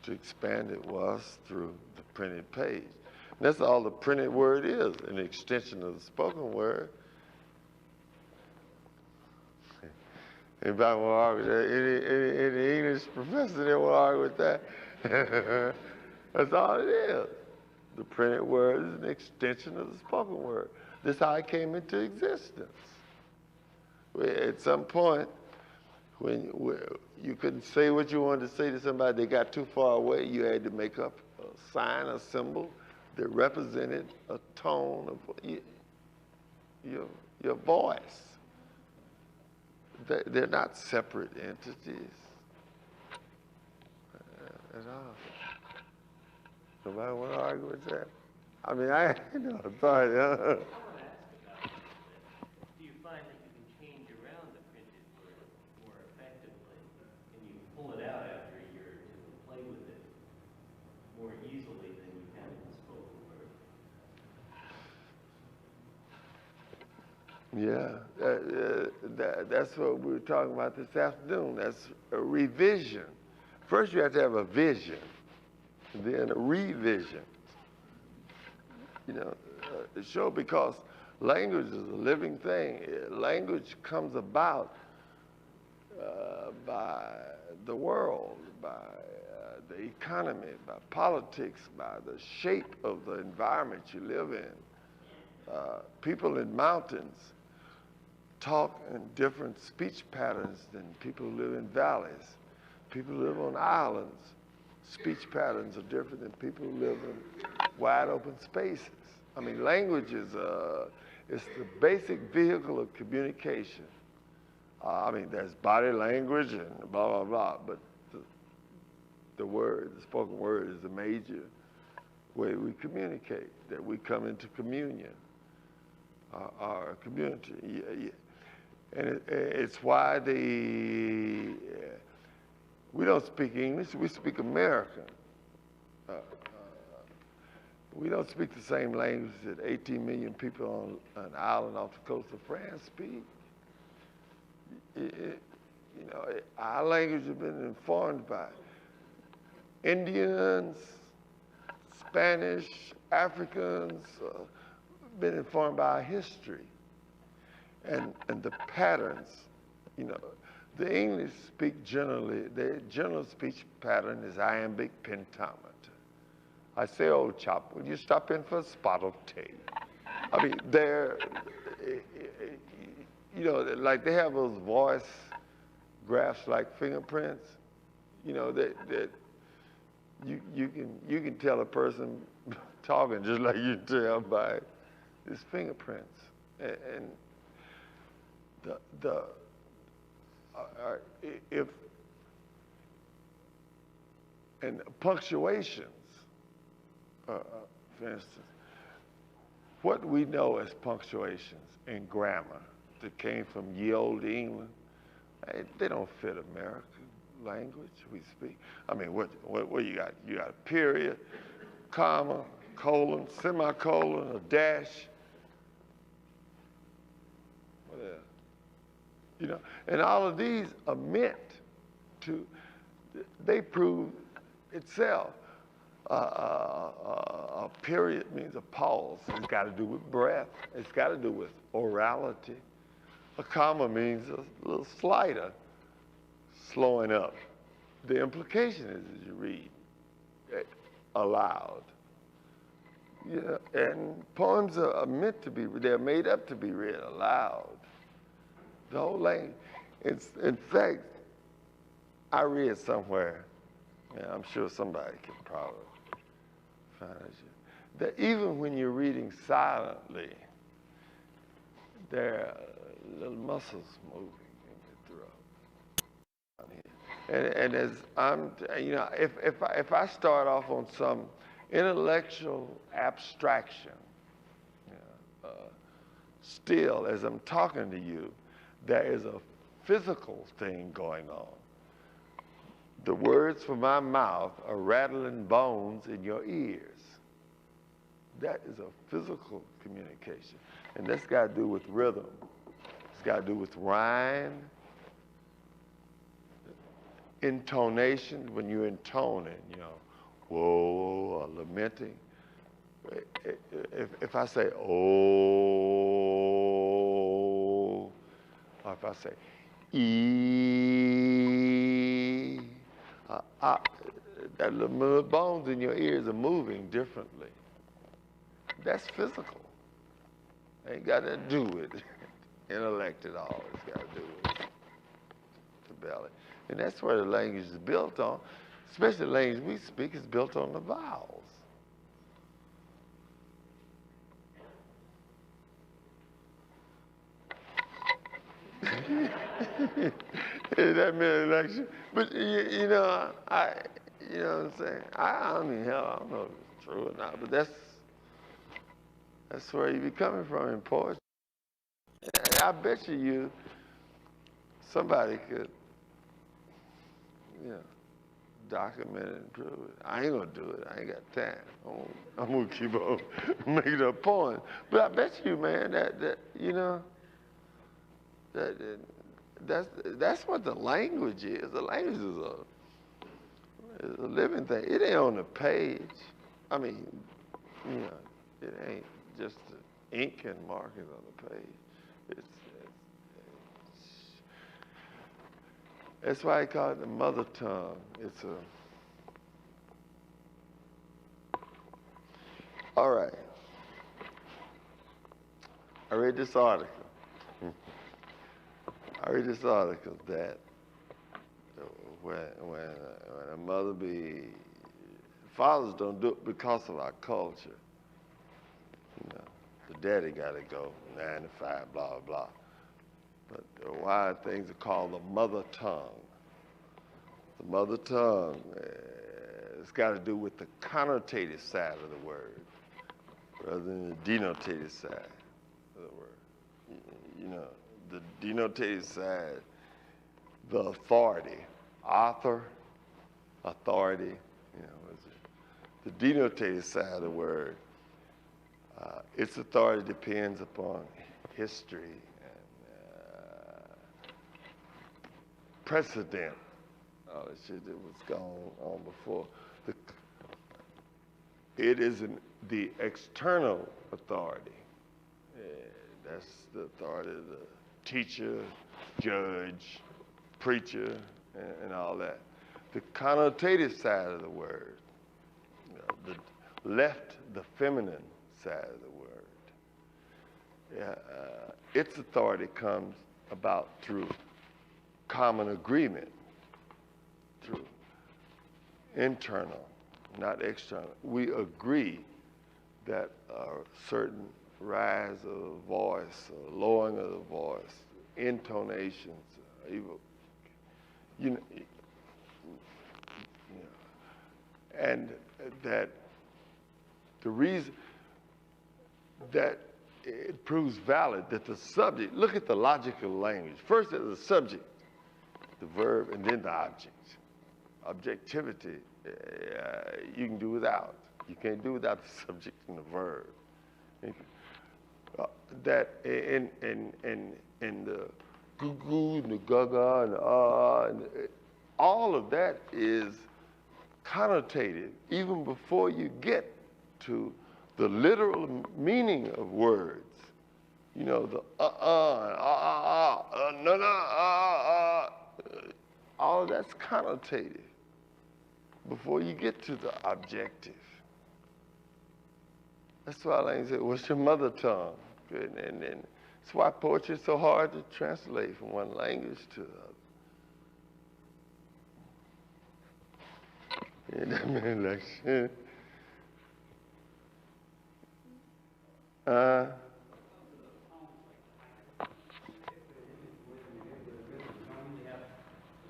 [SPEAKER 4] to expand it was through the printed page. And that's all the printed word is, an extension of the spoken word. Anybody want to argue with that? Any English professor that want to argue with that? That's all it is. The printed word is an extension of the spoken word. This is how it came into existence. At some point, when you couldn't say what you wanted to say to somebody, they got too far away, you had to make up a sign, a symbol that represented a tone of your voice. They're not separate entities at all. Nobody want to argue with that? I mean, I know, sorry.
[SPEAKER 6] I want to ask about this. Do you find that you can change around the printed word more effectively, and you pull it out after a year or two and play with it more easily than you can in the spoken word?
[SPEAKER 4] Yeah, that's what we were talking about this afternoon. That's a revision. First, you have to have a vision, then a revision. Show, because language is a living thing. Language comes about by the world, by the economy, by politics, by the shape of the environment you live in. People in mountains talk in different speech patterns than people who live in valleys. People who live on islands, speech patterns are different than people who live in wide open spaces. I mean, language is it's the basic vehicle of communication. I mean, there's body language and blah, blah, blah, but the spoken word is the major way we communicate, that we come into communion, our community. And it's why we don't speak English, we speak American. We don't speak the same language that 18 million people on an island off the coast of France speak. Our language has been informed by Indians, Spanish, Africans, been informed by our history and the patterns. The English speak generally, their general speech pattern is iambic pentameter. I say, "Oh, chap, will you stop in for a spot of tea?" I mean, like they have those voice graphs like fingerprints, that you can tell a person talking just like you tell by his fingerprints. And and punctuations, for instance, what we know as punctuations in grammar that came from ye olde England, they don't fit American language we speak. I mean, what you got? You got a period, comma, colon, semicolon, a dash. What else? And all of these are meant to, they prove itself. A period means a pause. It's got to do with breath. It's got to do with orality. A comma means a little slighter, slowing up. The implication is as you read aloud. And poems are meant to be, they're made up to be read aloud. The whole language. In fact, I read somewhere Yeah, I'm sure somebody can probably find it. That even when you're reading silently, there are little muscles moving in your throat. And as I'm, you know, if I start off on some intellectual abstraction, still, as I'm talking to you, there is a physical thing going on. The words from my mouth are rattling bones in your ears. That is a physical communication. And that's got to do with rhythm. It's got to do with rhyme, intonation, when you're intoning, you know, whoa, or lamenting. If I say, oh, or if I say, ee, that little bones in your ears are moving differently. That's physical. Ain't got to do with intellect at all. It's got to do with the belly. And that's where the language is built on, especially the language we speak is built on the vowels. That meant election. But you know, you know what I'm saying? I mean, hell, I don't know if it's true or not, but that's where you be coming from in poetry. I bet you somebody could, you know, document it and prove it. I ain't gonna do it. I ain't got time. I'm gonna keep on making a point. But I bet you, man, that you know, that's what the language is. The language is a living thing. It ain't on the page. I mean, you know, it ain't just the ink and markings on the page. That's why I call it the mother tongue. It's a. All right. I read this article. That when a mother fathers don't do it because of our culture. You know, the daddy got to go 9 to 5, blah blah blah. But why things are called the mother tongue. The mother tongue, it's got to do with the connotative side of the word rather than the denotative side of the word. You know, the denotative side, the authority, author, authority, you know, the denotative side of the word, its authority depends upon history and precedent, all the shit that was going on before. It is the external authority. That's the authority of the teacher, judge, preacher, and all that. The connotative side of the word, you know, the feminine side of the word, its authority comes about through common agreement, through internal, not external. We agree that a certain rise of the voice, or lowering of the voice, intonations, you know, and that the reason that it proves valid that the subject, look at the logical language. First there's the subject, the verb, and then the object. Objectivity, you can do without. You can't do without the subject and the verb. That in the goo-goo and the gaga and the and all of that is connotative even before you get to the literal meaning of words. You know, the no, all of that's connotative before you get to the objective. That's why I say, what's your mother tongue? Good. And that's why poetry is so hard to translate from one language to the other. in the election.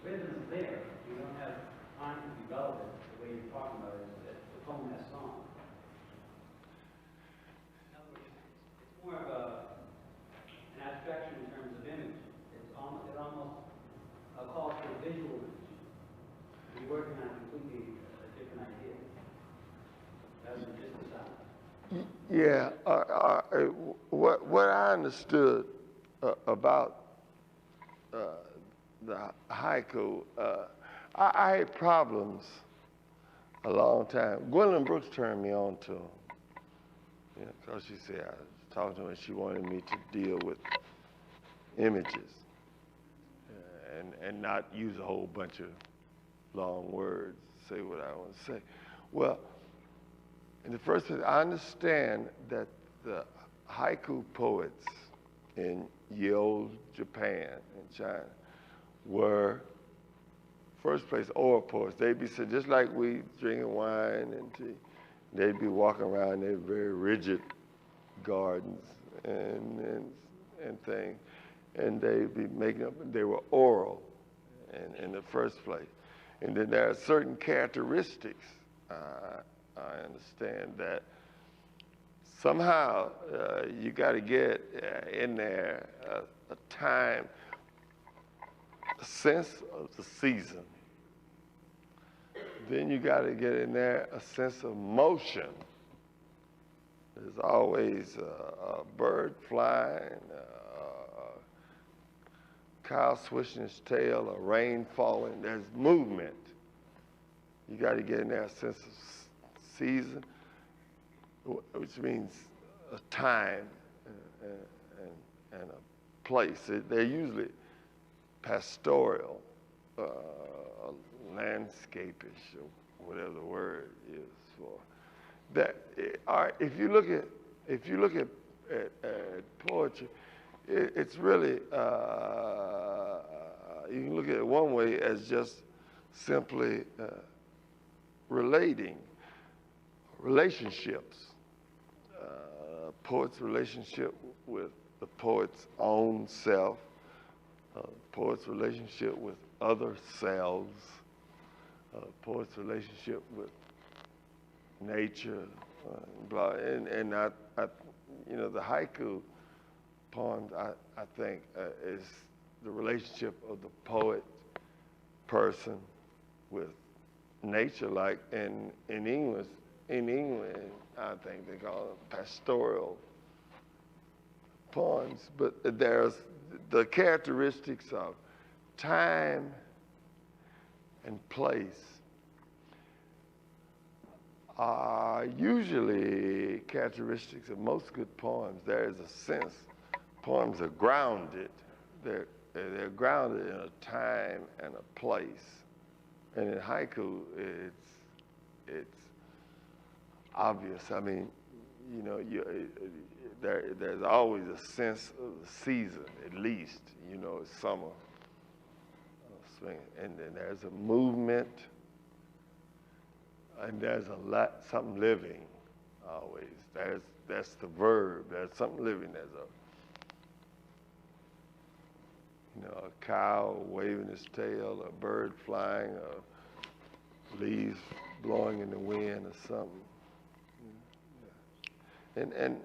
[SPEAKER 7] Rhythm's there. You don't have time to develop it the way you're talking about it, that the poem has song. In other words, it's more of an abstraction in terms of image. It almost calls for a visual image. You're working on a completely different idea, rather than just the sound.
[SPEAKER 4] Yeah, what I understood about the haiku, I had problems a long time. Gwendolyn Brooks turned me on to him. Because she said, I was talking to her and she wanted me to deal with images and not use a whole bunch of long words, say what I want to say. Well, in the first place, I understand that the haiku poets in ye olde Japan and China were, first place, oral poets. They'd be sitting just like we drinking wine and tea. They'd be walking around their very rigid gardens and things, and they'd be making up. They were oral in the first place, and then there are certain characteristics. I understand that somehow you got to get in there a time, a sense of the season. Then you got to get in there a sense of motion. There's always a bird flying, a cow swishing its tail, a rain falling. There's movement. You got to get in there a sense of season, which means a time and a place. They're usually pastoral, landscapish, or whatever the word is for that. If you look at poetry, it's really you can look at it one way as just simply relationships. Poet's relationship with the poet's own self, poet's relationship with other selves, poet's relationship with nature, blah. And I, the haiku poems, I think, is the relationship of the poet person with nature, like in England, I think they call them pastoral poems. But there's the characteristics of time and place are usually characteristics of most good poems. There is a sense poems are grounded. They're grounded in a time and a place. And in haiku, it's obvious. I mean, there's always a sense of the season, at least. It's summer, spring, and then there's a movement, and there's something living. Always, that's the verb. There's something living. There's a cow waving its tail, a bird flying, leaves blowing in the wind or something. And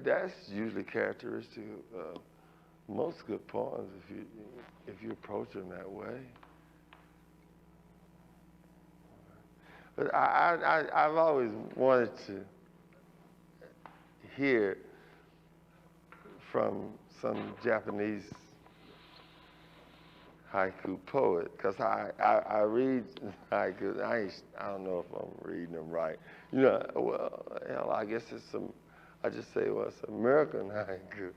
[SPEAKER 4] that's usually characteristic of most good poems if you approach them that way. But I've always wanted to hear from some Japanese haiku poet, because I read haiku. I don't know if I'm reading them right. Well, I guess I just say, well, it's American haiku.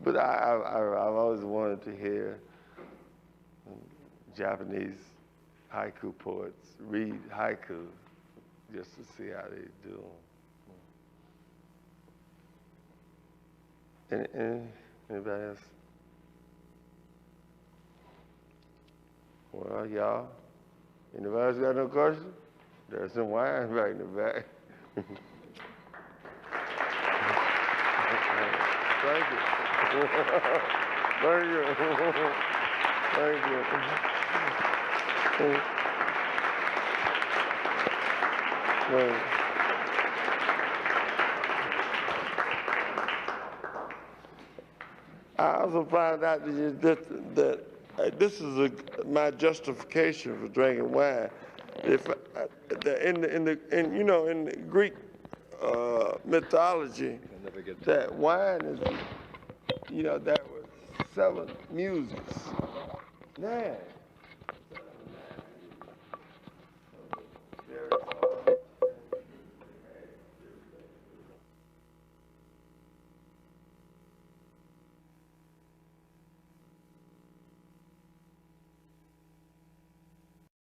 [SPEAKER 4] But I've always wanted to hear Japanese haiku poets read haiku just to see how they do. Anybody else? Well, y'all, anybody else got no questions? There's some wine back in the back. Thank you. Thank you. Thank you. Thank you. I also found out that this is my justification for drinking wine. If in the Greek mythology, that wine is, that was selling muses. Yeah.